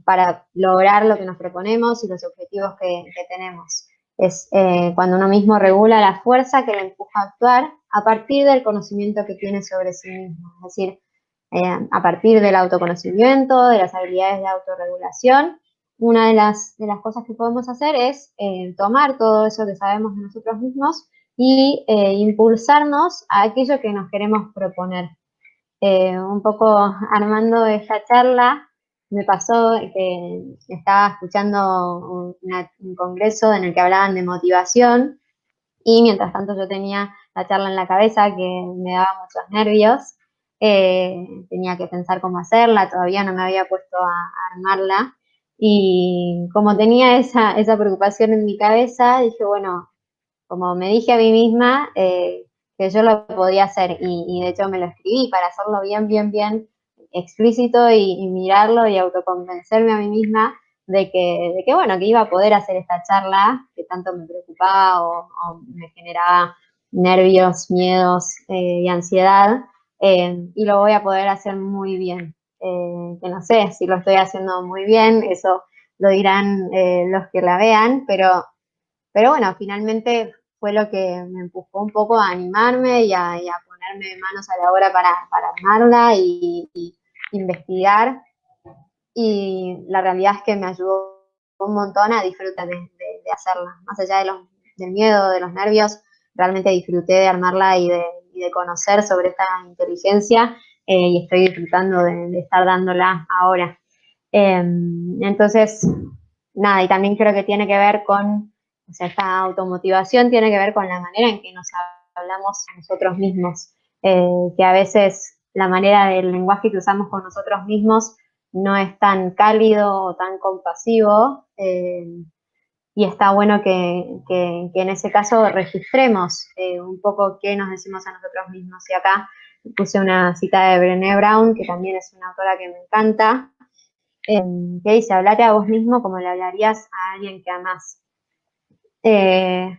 para lograr lo que nos proponemos y los objetivos que tenemos. Es cuando uno mismo regula la fuerza que le empuja a actuar a partir del conocimiento que tiene sobre sí mismo. Es decir, a partir del autoconocimiento, de las habilidades de autorregulación, una de las cosas que podemos hacer es tomar todo eso que sabemos de nosotros mismos y impulsarnos a aquello que nos queremos proponer. Un poco armando esta charla, me pasó que estaba escuchando un congreso en el que hablaban de motivación y mientras tanto yo tenía la charla en la cabeza que me daba muchos nervios. Tenía que pensar cómo hacerla, todavía no me había puesto a armarla y como tenía esa preocupación en mi cabeza, dije, bueno, como me dije a mí misma que yo lo podía hacer y de hecho me lo escribí para hacerlo bien explícito y mirarlo y autoconvencerme a mí misma de que bueno, que iba a poder hacer esta charla que tanto me preocupaba o me generaba nervios, miedos y ansiedad, y lo voy a poder hacer muy bien. Que no sé si lo estoy haciendo muy bien, eso lo dirán los que la vean, pero bueno, finalmente fue lo que me empujó un poco a animarme y a ponerme manos a la obra para armarla y investigar. Y la realidad es que me ayudó un montón a disfrutar de hacerla. Más allá del miedo, de los nervios, realmente disfruté de armarla y de conocer sobre esta inteligencia y estoy disfrutando de estar dándola ahora. Entonces, nada, y también creo que tiene que ver con, o sea, esta automotivación tiene que ver con la manera en que nos hablamos a nosotros mismos, que a veces la manera del lenguaje que usamos con nosotros mismos no es tan cálido o tan compasivo, y está bueno que en ese caso registremos un poco qué nos decimos a nosotros mismos. Y acá puse una cita de Brené Brown, que también es una autora que me encanta, que dice: hablate a vos mismo como le hablarías a alguien que amás. Es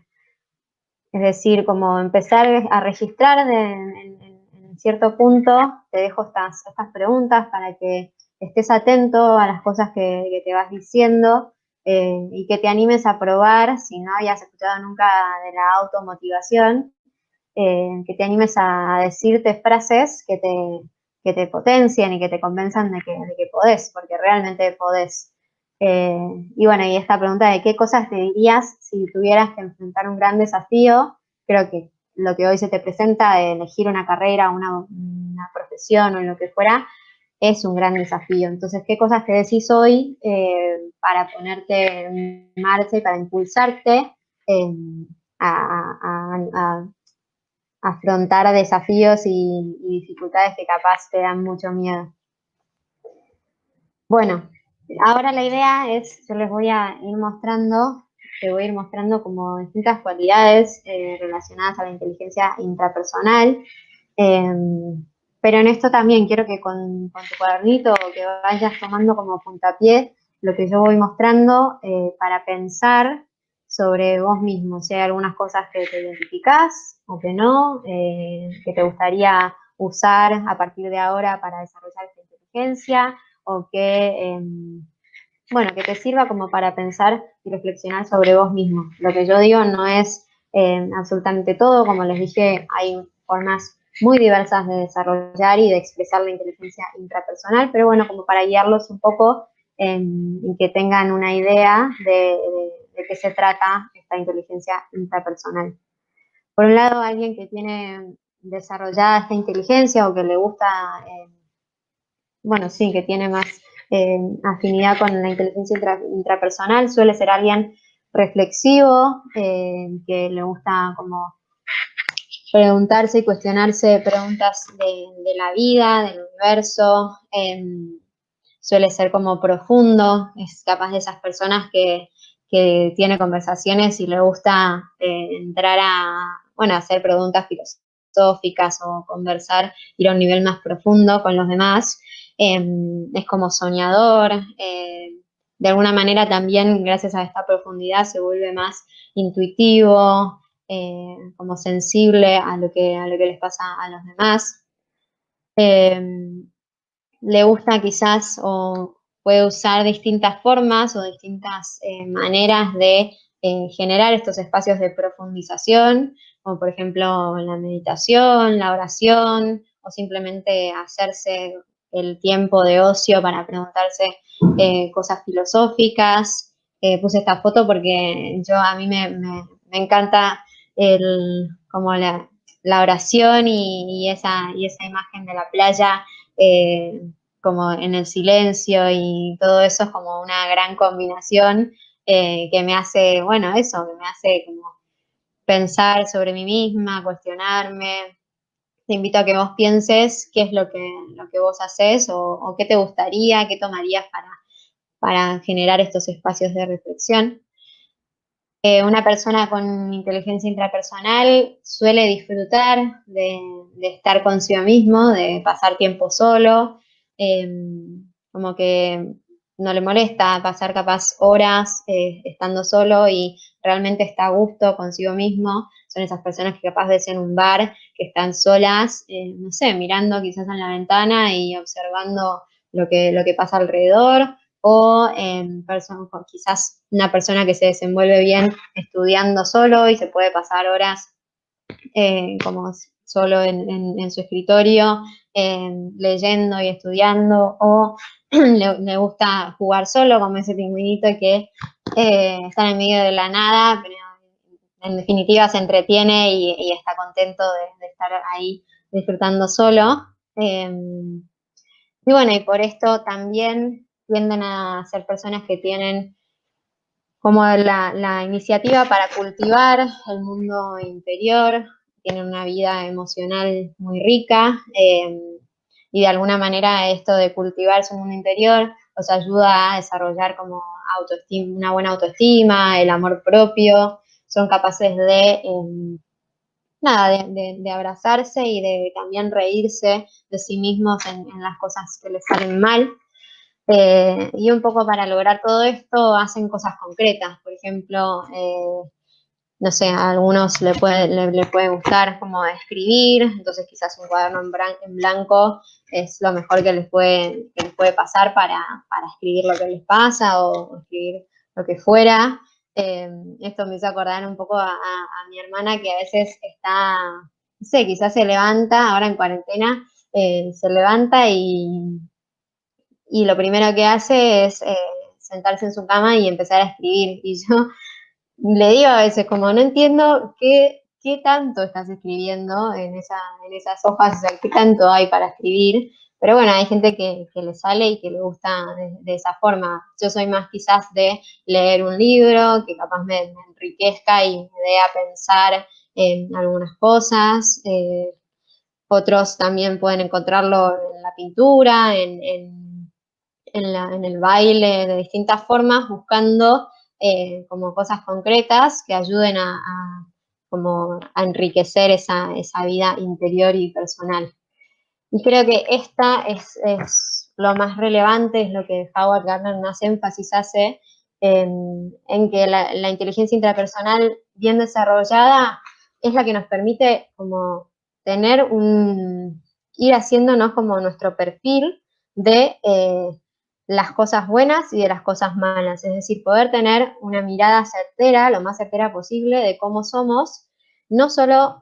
decir, como empezar a registrar en cierto punto. Te dejo estas preguntas para que estés atento a las cosas que te vas diciendo y que te animes a probar, si no habías escuchado nunca de la automotivación, que te animes a decirte frases que te potencien y que te convenzan de que podés, porque realmente podés. Y bueno, y esta pregunta de qué cosas te dirías si tuvieras que enfrentar un gran desafío, creo que lo que hoy se te presenta, elegir una carrera, una profesión o lo que fuera, es un gran desafío. Entonces, ¿qué cosas te decís hoy para ponerte en marcha y para impulsarte a afrontar desafíos y dificultades que capaz te dan mucho miedo? Bueno, ahora la idea es, yo les voy a ir mostrando, te voy a ir mostrando como distintas cualidades relacionadas a la inteligencia intrapersonal, pero en esto también quiero que con tu cuadernito que vayas tomando como puntapié lo que yo voy mostrando para pensar sobre vos mismo, si hay algunas cosas que te identificás o que no, que te gustaría usar a partir de ahora para desarrollar esta inteligencia, o que, bueno, que te sirva como para pensar y reflexionar sobre vos mismo. Lo que yo digo no es absolutamente todo, como les dije, hay formas muy diversas de desarrollar y de expresar la inteligencia intrapersonal, pero bueno, como para guiarlos un poco y que tengan una idea de qué se trata esta inteligencia intrapersonal. Por un lado, alguien que tiene desarrollada esta inteligencia o que le gusta, bueno, sí, que tiene más afinidad con la inteligencia intrapersonal, suele ser alguien reflexivo, que le gusta como preguntarse y cuestionarse preguntas de la vida, del universo, suele ser como profundo, es capaz de esas personas que tiene conversaciones y le gusta entrar a, bueno, hacer preguntas filosóficas o conversar, ir a un nivel más profundo con los demás. Es como soñador, de alguna manera también gracias a esta profundidad se vuelve más intuitivo, como sensible a lo que les pasa a los demás. Le gusta quizás o puede usar distintas formas o distintas maneras de generar estos espacios de profundización, como por ejemplo la meditación, la oración, o simplemente hacerse el tiempo de ocio para preguntarse cosas filosóficas. Puse esta foto porque a mí me encanta como la oración y esa imagen de la playa, como en el silencio, y todo eso es como una gran combinación que me hace, bueno, eso, que me hace como pensar sobre mí misma, cuestionarme. Te invito a que vos pienses qué es lo que vos haces o qué te gustaría, qué tomarías para generar estos espacios de reflexión. Una persona con inteligencia intrapersonal suele disfrutar de estar consigo mismo, de pasar tiempo solo, como que no le molesta pasar capaz horas estando solo y realmente está a gusto consigo mismo. Son esas personas que capaz ves en un bar, que están solas, no sé, mirando quizás en la ventana y observando lo que pasa alrededor, o quizás una persona que se desenvuelve bien estudiando solo y se puede pasar horas como solo en su escritorio, leyendo y estudiando, o le gusta jugar solo, como ese pingüinito que está en el medio de la nada, pero en definitiva se entretiene y está contento de estar ahí disfrutando solo. Y bueno, y por esto también tienden a ser personas que tienen como la iniciativa para cultivar el mundo interior, tienen una vida emocional muy rica, y de alguna manera esto de cultivar su mundo interior los ayuda a desarrollar como una buena autoestima, el amor propio, son capaces de, de abrazarse y de también reírse de sí mismos en las cosas que les salen mal. Y un poco para lograr todo esto hacen cosas concretas, por ejemplo, no sé, a algunos le puede gustar como escribir, entonces quizás un cuaderno en blanco es lo mejor que les puede pasar para escribir lo que les pasa o escribir lo que fuera. Esto me hizo acordar un poco a mi hermana, que a veces está, no sé, quizás se levanta, ahora en cuarentena, se levanta y lo primero que hace es sentarse en su cama y empezar a escribir. Y yo le digo a veces, como no entiendo qué tanto estás escribiendo en esas hojas, o sea, qué tanto hay para escribir, pero bueno, hay gente que le sale y que le gusta de esa forma. Yo soy más quizás de leer un libro que capaz me enriquezca y me dé a pensar en algunas cosas. Otros también pueden encontrarlo en la pintura, en el baile, de distintas formas, buscando como cosas concretas que ayuden como a enriquecer esa vida interior y personal. Y creo que esta es lo más relevante, es lo que Howard Gardner más énfasis hace, en que la inteligencia intrapersonal bien desarrollada es la que nos permite como ir haciéndonos como nuestro perfil de las cosas buenas y de las cosas malas, es decir, poder tener una mirada certera, lo más certera posible, de cómo somos, no solo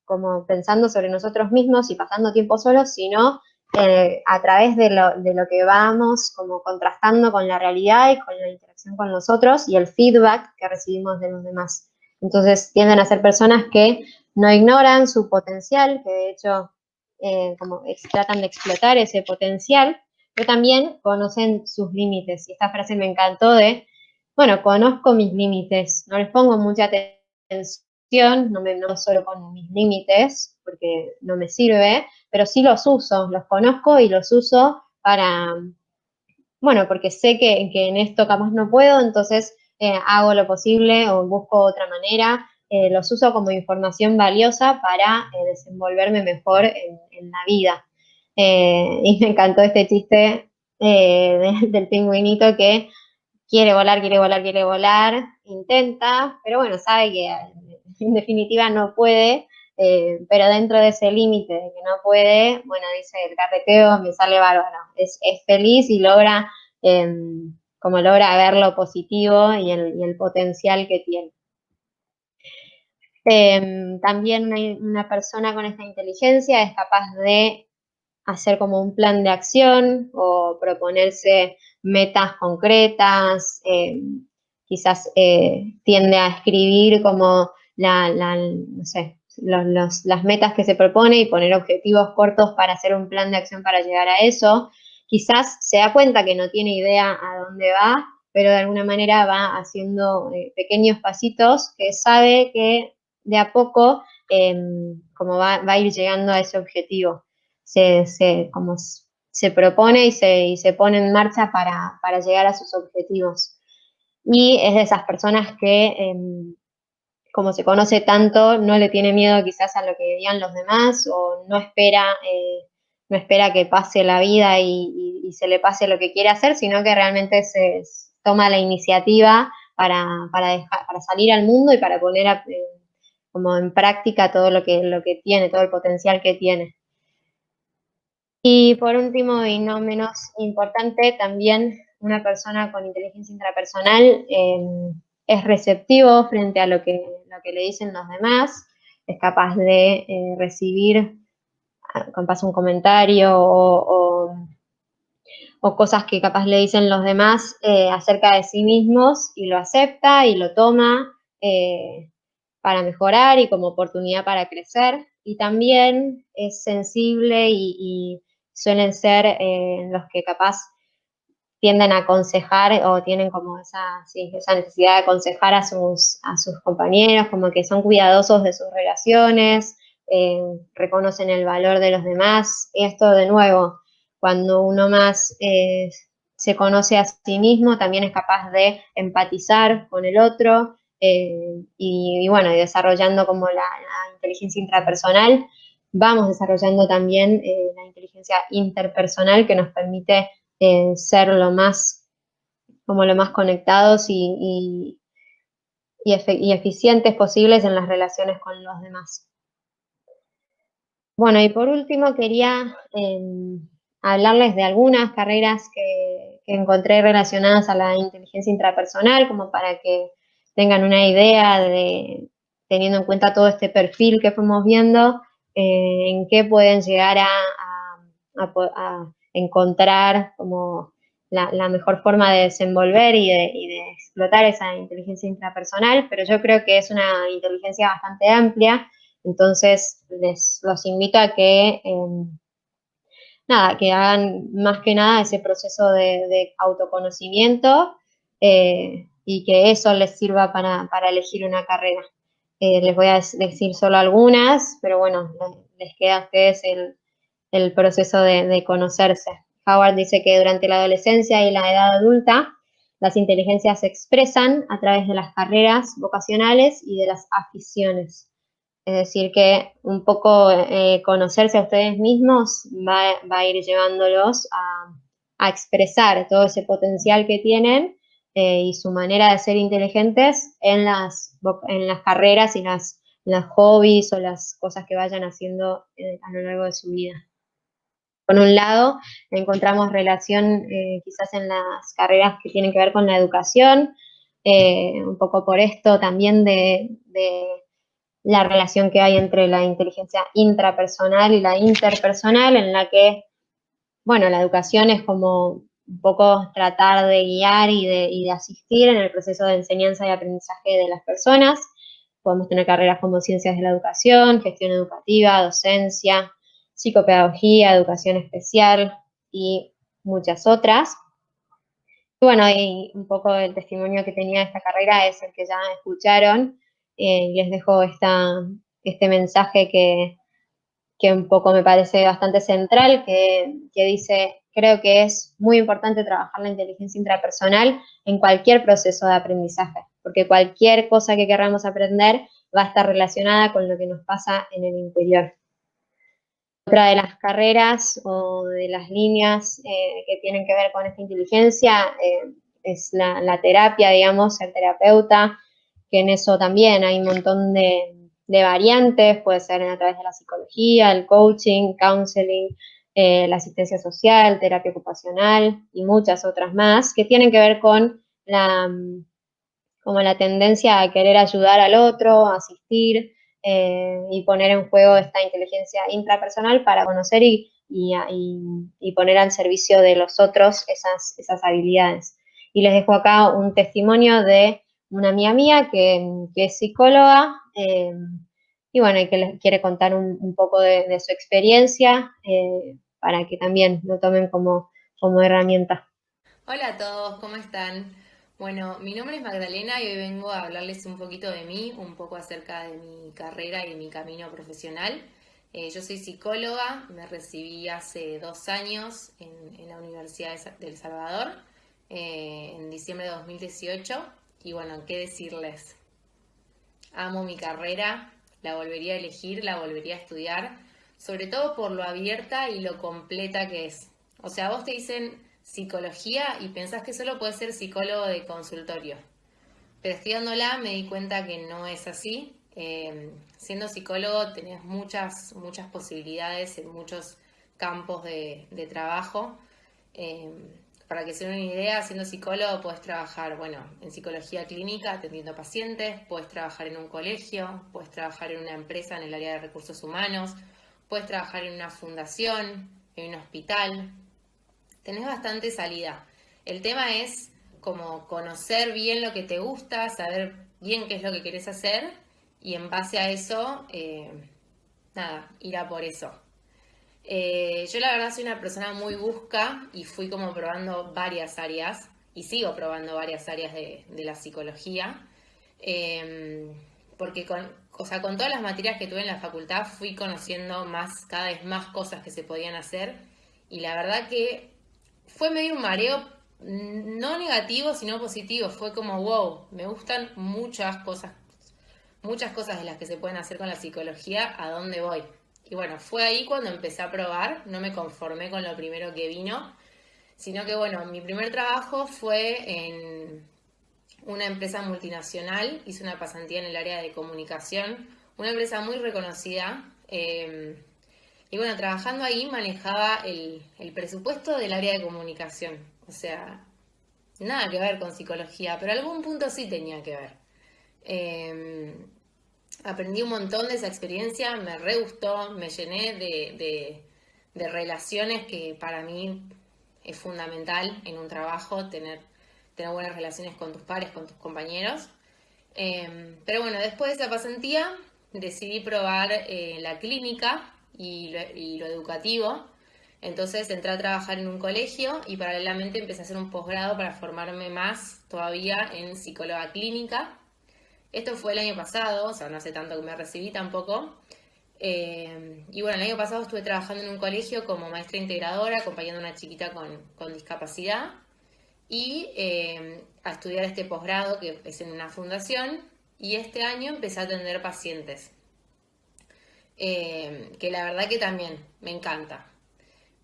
como pensando sobre nosotros mismos y pasando tiempo solos, sino a través de lo que vamos como contrastando con la realidad y con la interacción con los otros y el feedback que recibimos de los demás. Entonces tienden a ser personas que no ignoran su potencial, que de hecho como tratan de explotar ese potencial, pero también conocen sus límites. Y esta frase me encantó bueno, conozco mis límites, no les pongo mucha atención, no solo con mis límites, porque no me sirve, pero sí los uso, los conozco y los uso para, bueno, porque sé que en esto capaz no puedo, entonces hago lo posible o busco otra manera, los uso como información valiosa para desenvolverme mejor en la vida. Y me encantó este chiste del pingüinito que quiere volar, intenta, pero bueno, sabe que en definitiva no puede, pero dentro de ese límite de que no puede, bueno, dice, el carreteo me sale bárbaro, es feliz y logra, como logra ver lo positivo y el potencial que tiene. También una persona con esta inteligencia es capaz de hacer como un plan de acción o proponerse metas concretas, quizás tiende a escribir como no sé, las metas que se propone y poner objetivos cortos para hacer un plan de acción para llegar a eso. Quizás se da cuenta que no tiene idea a dónde va, pero de alguna manera va haciendo pequeños pasitos que sabe que de a poco como va a ir llegando a ese objetivo. Como se propone y se pone en marcha para llegar a sus objetivos. Y es de esas personas que, como se conoce tanto, no le tiene miedo quizás a lo que digan los demás o no espera que pase la vida y se le pase lo que quiere hacer, sino que realmente se toma la iniciativa para salir al mundo y para poner como en práctica todo lo que tiene, todo el potencial que tiene. Y por último, y no menos importante, también una persona con inteligencia intrapersonal es receptivo frente a lo que le dicen los demás, es capaz de recibir capaz un comentario o cosas que capaz le dicen los demás acerca de sí mismos y lo acepta y lo toma para mejorar y como oportunidad para crecer. Y también es sensible y suelen ser los que capaz tienden a aconsejar o tienen como esa necesidad de aconsejar a sus compañeros, como que son cuidadosos de sus relaciones, reconocen el valor de los demás. Y esto de nuevo, cuando uno más se conoce a sí mismo, también es capaz de empatizar con el otro, y bueno, y desarrollando como la inteligencia intrapersonal, vamos desarrollando también la inteligencia interpersonal que nos permite ser lo más conectados y eficientes posibles en las relaciones con los demás. Bueno, y por último quería hablarles de algunas carreras que encontré relacionadas a la inteligencia intrapersonal, como para que tengan una idea de, teniendo en cuenta todo este perfil que fuimos viendo, en qué pueden llegar a encontrar como la mejor forma de desenvolver y de explotar esa inteligencia intrapersonal, pero yo creo que es una inteligencia bastante amplia. Entonces, los invito a que, que hagan más que nada ese proceso de autoconocimiento, y que eso les sirva para elegir una carrera. Les voy a decir solo algunas, pero bueno, les queda a ustedes el proceso de conocerse. Howard dice que durante la adolescencia y la edad adulta, las inteligencias se expresan a través de las carreras vocacionales y de las aficiones. Es decir, que un poco conocerse a ustedes mismos va a ir llevándolos a expresar todo ese potencial que tienen, y su manera de ser inteligentes en las carreras y las hobbies o las cosas que vayan haciendo a lo largo de su vida. Por un lado, encontramos relación quizás en las carreras que tienen que ver con la educación, un poco por esto también de la relación que hay entre la inteligencia intrapersonal y la interpersonal, en la que, bueno, la educación es como un poco tratar de guiar y de asistir en el proceso de enseñanza y aprendizaje de las personas. Podemos tener carreras como ciencias de la educación, gestión educativa, docencia, psicopedagogía, educación especial y muchas otras. Y bueno, y un poco el testimonio que tenía esta carrera es el que ya escucharon. Les dejo este mensaje que un poco me parece bastante central, que dice: creo que es muy importante trabajar la inteligencia intrapersonal en cualquier proceso de aprendizaje, porque cualquier cosa que queramos aprender va a estar relacionada con lo que nos pasa en el interior. Otra de las carreras o de las líneas que tienen que ver con esta inteligencia es la terapia, digamos, ser terapeuta, que en eso también hay un montón de variantes, puede ser a través de la psicología, el coaching, counseling, la asistencia social, terapia ocupacional y muchas otras más, que tienen que ver con como la tendencia a querer ayudar al otro, asistir, y poner en juego esta inteligencia intrapersonal para conocer y poner al servicio de los otros esas habilidades. Y les dejo acá un testimonio de una amiga mía que es psicóloga, y bueno, y que les quiere contar un poco de su experiencia, para que también lo tomen como herramienta. Hola a todos, ¿cómo están? Bueno, mi nombre es Magdalena y hoy vengo a hablarles un poquito de mí, un poco acerca de mi carrera y mi camino profesional. Yo soy psicóloga, me recibí hace 2 años en la Universidad de El Salvador, en diciembre de 2018. Y bueno, ¿qué decirles? Amo mi carrera, la volvería a elegir, la volvería a estudiar, sobre todo por lo abierta y lo completa que es. O sea, vos te dicen psicología y pensás que solo puedes ser psicólogo de consultorio. Pero estudiándola me di cuenta que no es así. Siendo psicólogo tenés muchas posibilidades en muchos campos de trabajo. Para que se den una idea, siendo psicólogo puedes trabajar, en psicología clínica atendiendo a pacientes, puedes trabajar en un colegio, puedes trabajar en una empresa en el área de recursos humanos, puedes trabajar en una fundación, en un hospital. Tenés bastante salida. El tema es como conocer bien lo que te gusta, saber bien qué es lo que querés hacer y en base a eso, ir a por eso. Yo la verdad soy una persona muy busca y fui como probando varias áreas y sigo probando varias áreas de la psicología, porque con todas las materias que tuve en la facultad fui conociendo cada vez más cosas que se podían hacer y la verdad que fue medio un mareo no negativo, sino positivo. Fue como, wow, me gustan muchas cosas de las que se pueden hacer con la psicología, ¿a dónde voy? Y bueno, fue ahí cuando empecé a probar, no me conformé con lo primero que vino, sino que bueno, mi primer trabajo fue en una empresa multinacional, hice una pasantía en el área de comunicación, una empresa muy reconocida, y bueno, trabajando ahí manejaba el presupuesto del área de comunicación, o sea, nada que ver con psicología, pero algún punto sí tenía que ver. Aprendí un montón de esa experiencia, me re gustó, me llené de relaciones que para mí es fundamental en un trabajo, tener buenas relaciones con tus pares, con tus compañeros. Pero bueno, después de esa pasantía decidí probar la clínica y lo educativo. Entonces entré a trabajar en un colegio y paralelamente empecé a hacer un posgrado para formarme más todavía en psicóloga clínica. Esto fue el año pasado, o sea, no hace tanto que me recibí tampoco. Y bueno, el año pasado estuve trabajando en un colegio como maestra integradora, acompañando a una chiquita con discapacidad. Y a estudiar este posgrado que es en una fundación. Y este año empecé a atender pacientes. Que la verdad que también me encanta.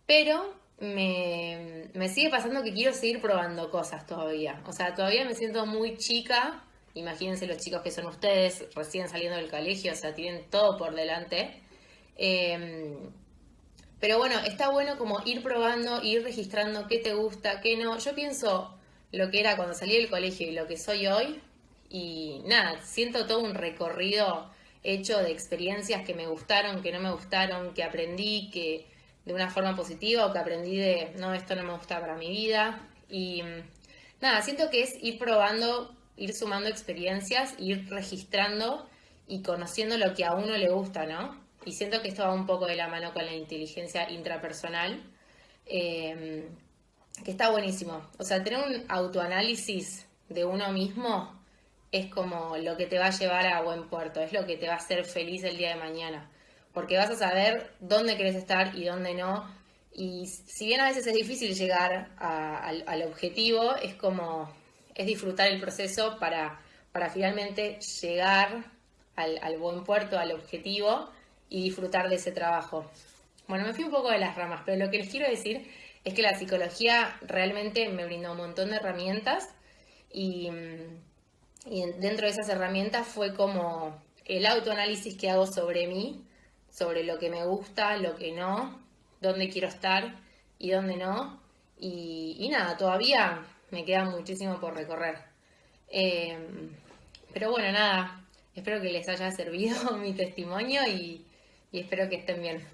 Pero me sigue pasando que quiero seguir probando cosas todavía. O sea, todavía me siento muy chica. Imagínense los chicos que son ustedes, recién saliendo del colegio, o sea, tienen todo por delante. Pero bueno, está bueno como ir probando, ir registrando qué te gusta, qué no. Yo pienso lo que era cuando salí del colegio y lo que soy hoy. Y nada, siento todo un recorrido hecho de experiencias que me gustaron, que no me gustaron, que aprendí que de una forma positiva o que aprendí de, no, esto no me gusta para mi vida. Y nada, siento que es ir probando, ir sumando experiencias, ir registrando y conociendo lo que a uno le gusta, ¿no? Y siento que esto va un poco de la mano con la inteligencia intrapersonal, que está buenísimo. O sea, tener un autoanálisis de uno mismo es como lo que te va a llevar a buen puerto, es lo que te va a hacer feliz el día de mañana. Porque vas a saber dónde querés estar y dónde no. Y si bien a veces es difícil llegar al objetivo, es disfrutar el proceso para finalmente llegar al buen puerto, al objetivo y disfrutar de ese trabajo. Bueno, me fui un poco de las ramas, pero lo que les quiero decir es que la psicología realmente me brindó un montón de herramientas y dentro de esas herramientas fue como el autoanálisis que hago sobre mí, sobre lo que me gusta, lo que no, dónde quiero estar y dónde no. Y nada, todavía me queda muchísimo por recorrer. Pero bueno, nada, espero que les haya servido mi testimonio y espero que estén bien.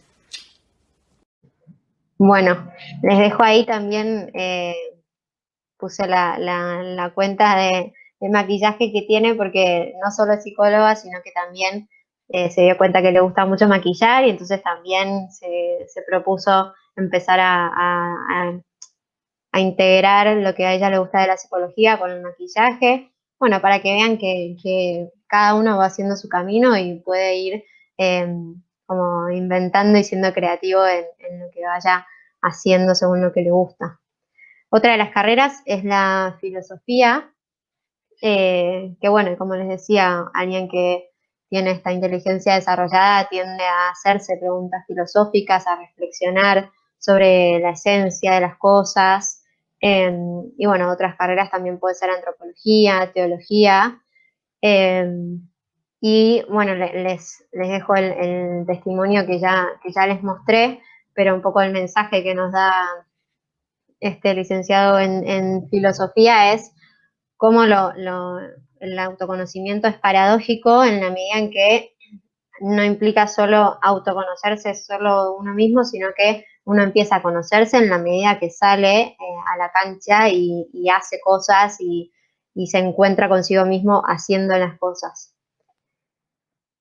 Bueno, les dejo ahí también, puse la cuenta de maquillaje que tiene, porque no solo es psicóloga, sino que también se dio cuenta que le gusta mucho maquillar y entonces también se propuso empezar a integrar lo que a ella le gusta de la psicología con el maquillaje. Bueno, para que vean que cada uno va haciendo su camino y puede ir como inventando y siendo creativo en lo que vaya haciendo según lo que le gusta. Otra de las carreras es la filosofía, que bueno, como les decía, alguien que tiene esta inteligencia desarrollada tiende a hacerse preguntas filosóficas, a reflexionar sobre la esencia de las cosas. Y bueno, otras carreras también puede ser antropología, teología. Y bueno, les dejo el testimonio que ya les mostré, pero un poco el mensaje que nos da este licenciado en filosofía es cómo el autoconocimiento es paradójico en la medida en que no implica solo autoconocerse solo uno mismo, sino que uno empieza a conocerse en la medida que sale a la cancha y hace cosas y se encuentra consigo mismo haciendo las cosas.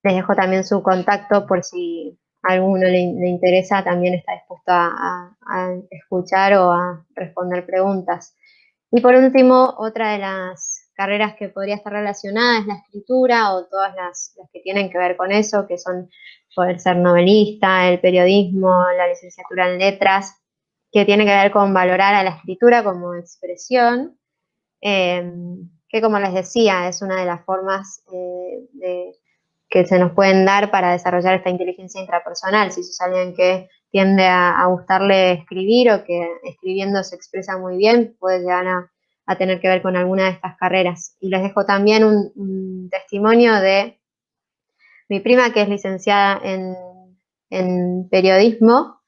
Les dejo también su contacto por si a alguno le interesa, también está dispuesto a escuchar o a responder preguntas. Y por último, otra de las carreras que podría estar relacionada es la escritura o todas las que tienen que ver con eso, que son poder ser novelista, el periodismo, la licenciatura en letras. que tiene que ver con valorar a la escritura como expresión, que como les decía, es una de las formas que se nos pueden dar para desarrollar esta inteligencia intrapersonal. Si sos alguien que tiende a gustarle escribir o que escribiendo se expresa muy bien, puede llegar a tener que ver con alguna de estas carreras. Y les dejo también un testimonio de mi prima, que es licenciada en periodismo,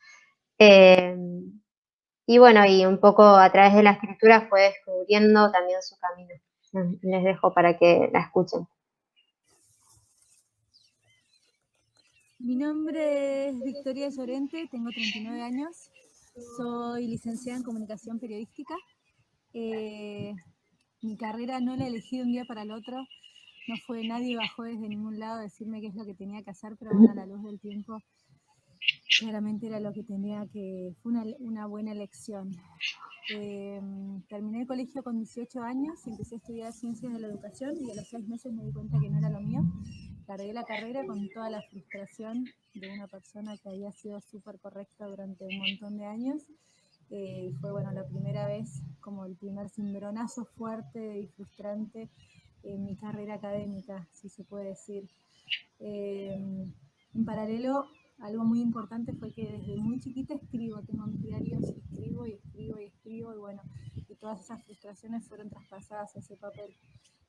y bueno, y un poco a través de la escritura fue descubriendo también su camino. Les dejo para que la escuchen. Mi nombre es Victoria Llorente, tengo 39 años, soy licenciada en comunicación periodística. Mi carrera no la elegí de un día para el otro, no fue nadie bajó desde ningún lado a decirme qué es lo que tenía que hacer, pero bueno, a la luz del tiempo claramente era lo que tenía que, fue una buena elección. Terminé el colegio con 18 años y empecé a estudiar ciencias de la educación y a los 6 meses me di cuenta que no era lo mío. Largué la carrera con toda la frustración de una persona que había sido súper correcta durante un montón de años. Y fue, bueno, la primera vez, como el primer cimbronazo fuerte y frustrante en mi carrera académica, si se puede decir. En paralelo, algo muy importante fue que desde muy chiquita escribo, tengo mis diarios, escribo y bueno, y todas esas frustraciones fueron traspasadas a ese papel.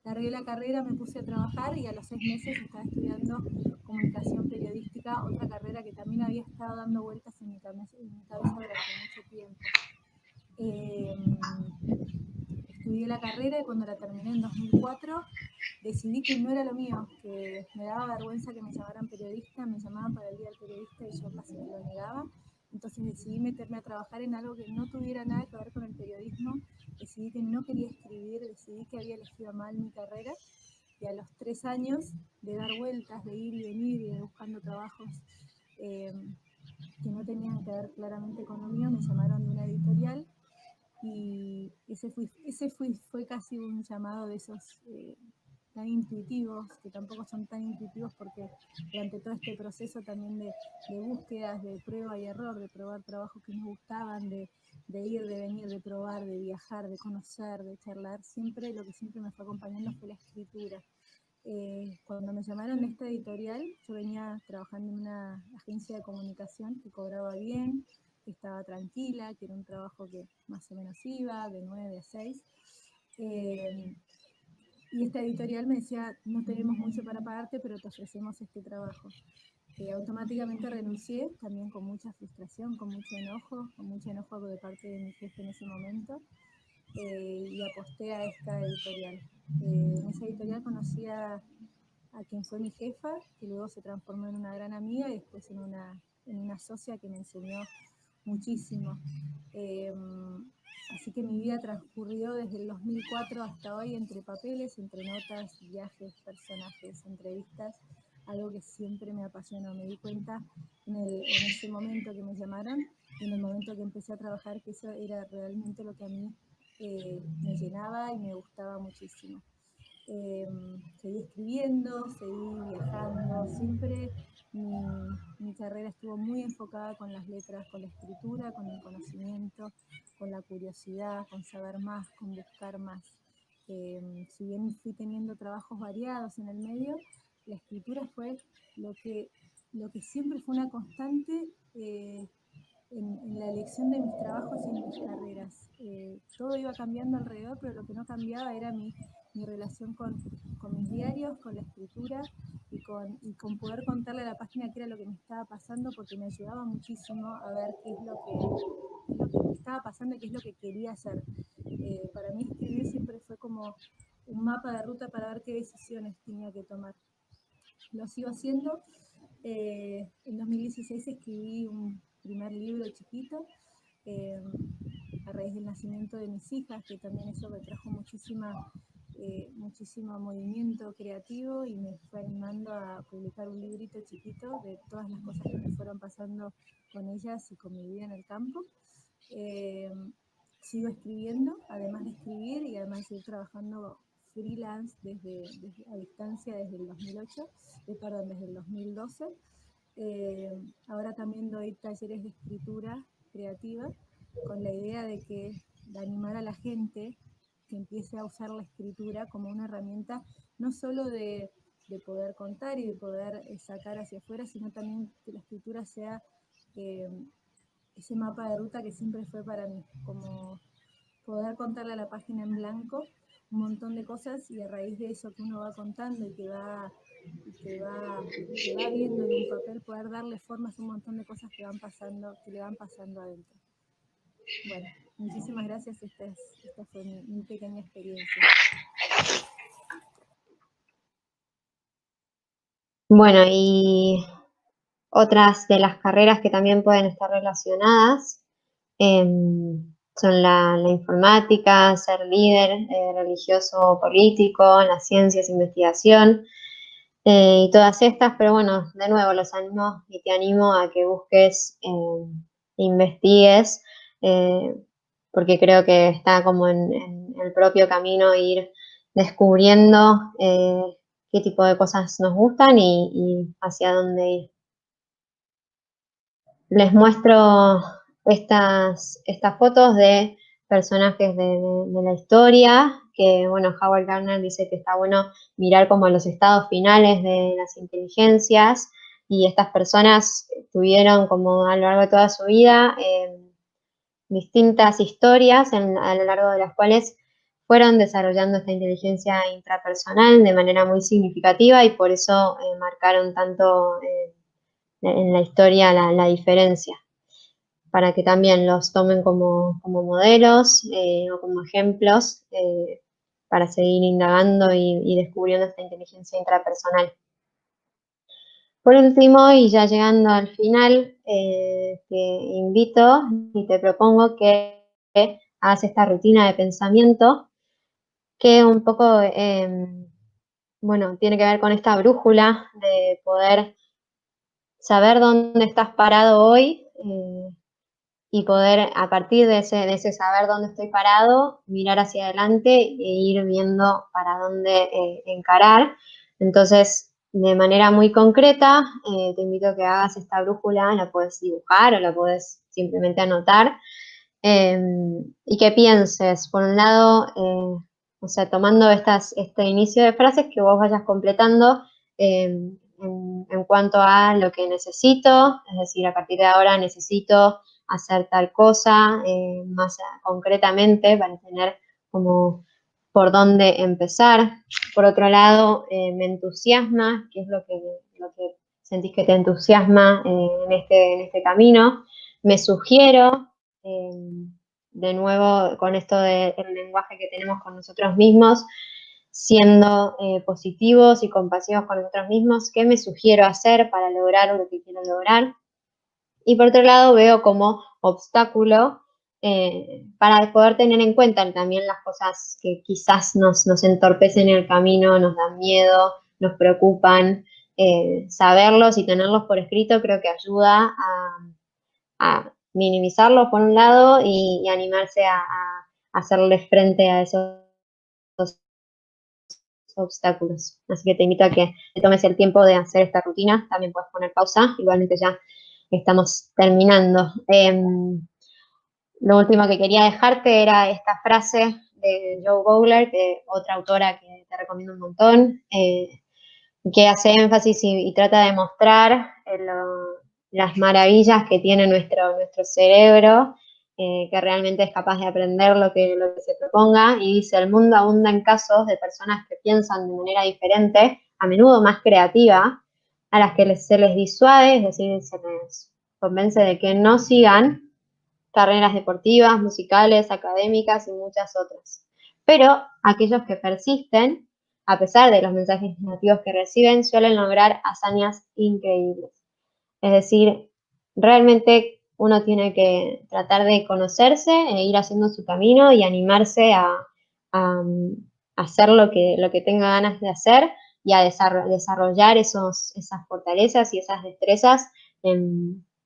Largué la carrera, me puse a trabajar y a los 6 meses estaba estudiando comunicación periodística, otra carrera que también había estado dando vueltas en mi cabeza durante mucho tiempo. Estudié la carrera y cuando la terminé en 2004 decidí que no era lo mío, que me daba vergüenza que me llamaran periodista, me llamaban para el Día del Periodista y yo casi me lo negaba. Entonces decidí meterme a trabajar en algo que no tuviera nada que ver con el periodismo, decidí que no quería escribir, decidí que había elegido mal mi carrera y a los 3 años de dar vueltas, de ir y venir y de buscando trabajos que no tenían que ver claramente con lo mío, me llamaron de una editorial y ese fue casi un llamado de esos tan intuitivos, que tampoco son tan intuitivos porque durante todo este proceso también de búsquedas, de prueba y error, de probar trabajos que nos gustaban, de ir, de venir, de probar, de viajar, de conocer, de charlar, siempre lo que siempre me fue acompañando fue la escritura. Cuando me llamaron de esta editorial, yo venía trabajando en una agencia de comunicación que cobraba bien, que estaba tranquila, que era un trabajo que más o menos iba, de 9 a 6. Y esta editorial me decía, no tenemos mucho para pagarte, pero te ofrecemos este trabajo. Automáticamente renuncié, también con mucha frustración, con mucho enojo de parte de mi jefe en ese momento, y aposté a esta editorial. En esa editorial conocí a quien fue mi jefa, que luego se transformó en una gran amiga y después en una socia que me enseñó muchísimo. Así que mi vida transcurrió desde el 2004 hasta hoy entre papeles, entre notas, viajes, personajes, entrevistas, algo que siempre me apasionó. Me di cuenta en ese momento que me llamaron y en el momento que empecé a trabajar que eso era realmente lo que a mí me llenaba y me gustaba muchísimo. Seguí escribiendo, seguí viajando, siempre mi carrera estuvo muy enfocada con las letras, con la escritura, con el conocimiento, con la curiosidad, con saber más, con buscar más. Si bien fui teniendo trabajos variados en el medio, la escritura fue lo que siempre fue una constante en la elección de mis trabajos y en mis carreras. Todo iba cambiando alrededor, pero lo que no cambiaba era mi relación con mis diarios, con la escritura y con poder contarle a la página qué era lo que me estaba pasando, porque me ayudaba muchísimo a ver qué es lo que me estaba pasando y qué es lo que quería hacer. Para mí escribir siempre fue como un mapa de ruta para ver qué decisiones tenía que tomar. Lo sigo haciendo. En 2016 escribí un primer libro chiquito a raíz del nacimiento de mis hijas, que también eso me trajo muchísimo movimiento creativo y me fue animando a publicar un librito chiquito de todas las cosas que me fueron pasando con ellas y con mi vida en el campo. Sigo escribiendo, además de escribir y además de seguir trabajando freelance a distancia desde el 2012. Ahora también doy talleres de escritura creativa con la idea de animar a la gente que empiece a usar la escritura como una herramienta no solo de poder contar y de poder sacar hacia afuera, sino también que la escritura sea ese mapa de ruta que siempre fue para mí, como poder contarle a la página en blanco un montón de cosas y a raíz de eso que uno va contando y que va viendo en un papel, poder darle formas a un montón de cosas que le van pasando adentro. Bueno, muchísimas gracias, esta fue mi pequeña experiencia. Bueno, y otras de las carreras que también pueden estar relacionadas son la informática, ser líder religioso o político, las ciencias, investigación, y todas estas, pero bueno, de nuevo los animo y te animo a que busques, investigues, porque creo que está como en el propio camino ir descubriendo qué tipo de cosas nos gustan y hacia dónde ir. Les muestro estas fotos de personajes de la historia, que bueno, Howard Gardner dice que está bueno mirar como los estados finales de las inteligencias, y estas personas tuvieron como a lo largo de toda su vida distintas historias a lo largo de las cuales fueron desarrollando esta inteligencia intrapersonal de manera muy significativa, y por eso marcaron tanto en la historia la diferencia, para que también los tomen como modelos o como ejemplos para seguir indagando y descubriendo esta inteligencia intrapersonal. Por último, y ya llegando al final, te invito y te propongo que hagas esta rutina de pensamiento que un poco, bueno, tiene que ver con esta brújula de poder saber dónde estás parado hoy, y poder, a partir de ese saber dónde estoy parado, mirar hacia adelante e ir viendo para dónde encarar. Entonces, de manera muy concreta, te invito a que hagas esta brújula, la puedes dibujar o la puedes simplemente anotar, y que pienses, por un lado, o sea, tomando este inicio de frases, que vos vayas completando en cuanto a lo que necesito, es decir, a partir de ahora necesito hacer tal cosa, más concretamente, para tener como por dónde empezar. Por otro lado, me entusiasma, ¿qué es lo que sentís que te entusiasma en este camino? Me sugiero, de nuevo con esto del lenguaje que tenemos con nosotros mismos, siendo positivos y compasivos con nosotros mismos, ¿qué me sugiero hacer para lograr lo que quiero lograr? Y por otro lado veo como obstáculo para poder tener en cuenta también las cosas que quizás nos entorpecen el camino, nos dan miedo, nos preocupan. Saberlos y tenerlos por escrito creo que ayuda a minimizarlos por un lado y animarse a hacerle frente a esos obstáculos. Así que te invito a que te tomes el tiempo de hacer esta rutina. También puedes poner pausa, igualmente ya estamos terminando. Lo último que quería dejarte era esta frase de Jo Boaler, otra autora que te recomiendo un montón, que hace énfasis y trata de mostrar las maravillas que tiene nuestro cerebro, que realmente es capaz de aprender lo que se proponga, y dice: el mundo abunda en casos de personas que piensan de manera diferente, a menudo más creativa, a las que se les disuade, es decir, se les convence de que no sigan carreras deportivas, musicales, académicas y muchas otras. Pero aquellos que persisten, a pesar de los mensajes negativos que reciben, suelen lograr hazañas increíbles. Es decir, realmente uno tiene que tratar de conocerse e ir haciendo su camino y animarse a hacer lo que tenga ganas de hacer y a desarrollar esas fortalezas y esas destrezas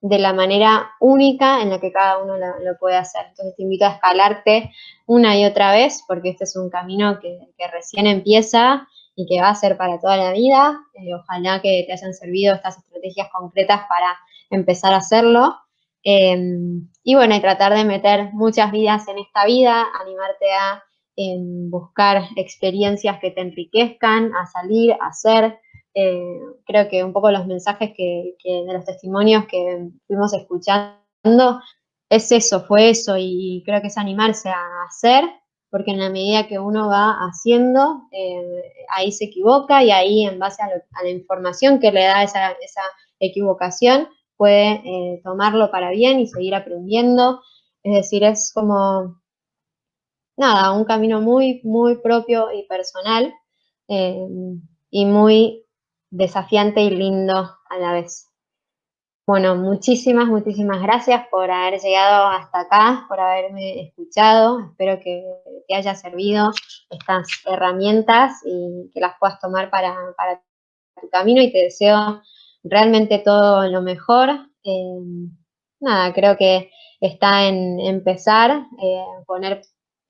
de la manera única en la que cada uno lo puede hacer. Entonces te invito a escalarte una y otra vez, porque este es un camino que recién empieza y que va a ser para toda la vida. Ojalá que te hayan servido estas estrategias concretas para empezar a hacerlo. Y bueno, y tratar de meter muchas vidas en esta vida, animarte a buscar experiencias que te enriquezcan, a salir, a hacer. Creo que un poco los mensajes que de los testimonios que fuimos escuchando es eso, fue eso, y creo que es animarse a hacer, porque en la medida que uno va haciendo, ahí se equivoca y ahí en base a la información que le da esa equivocación, puede tomarlo para bien y seguir aprendiendo. Es decir, es como, nada, un camino muy, muy propio y personal y muy desafiante y lindo a la vez. Bueno, muchísimas, muchísimas gracias por haber llegado hasta acá, por haberme escuchado. Espero que te haya servido estas herramientas y que las puedas tomar para tu camino, y te deseo realmente todo lo mejor. Nada, creo que está en empezar, poner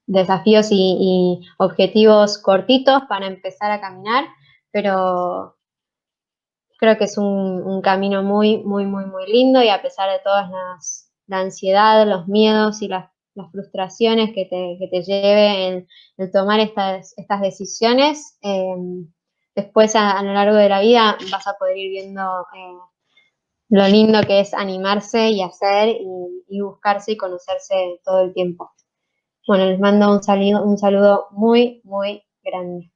desafíos y objetivos cortitos para empezar a caminar, pero creo que es un camino muy, muy, muy, muy lindo, y a pesar de todas la ansiedad, los miedos y las frustraciones que te lleve el tomar estas decisiones, después a lo largo de la vida vas a poder ir viendo lo lindo que es animarse y hacer y buscarse y conocerse todo el tiempo. Bueno, les mando un saludo muy, muy grande.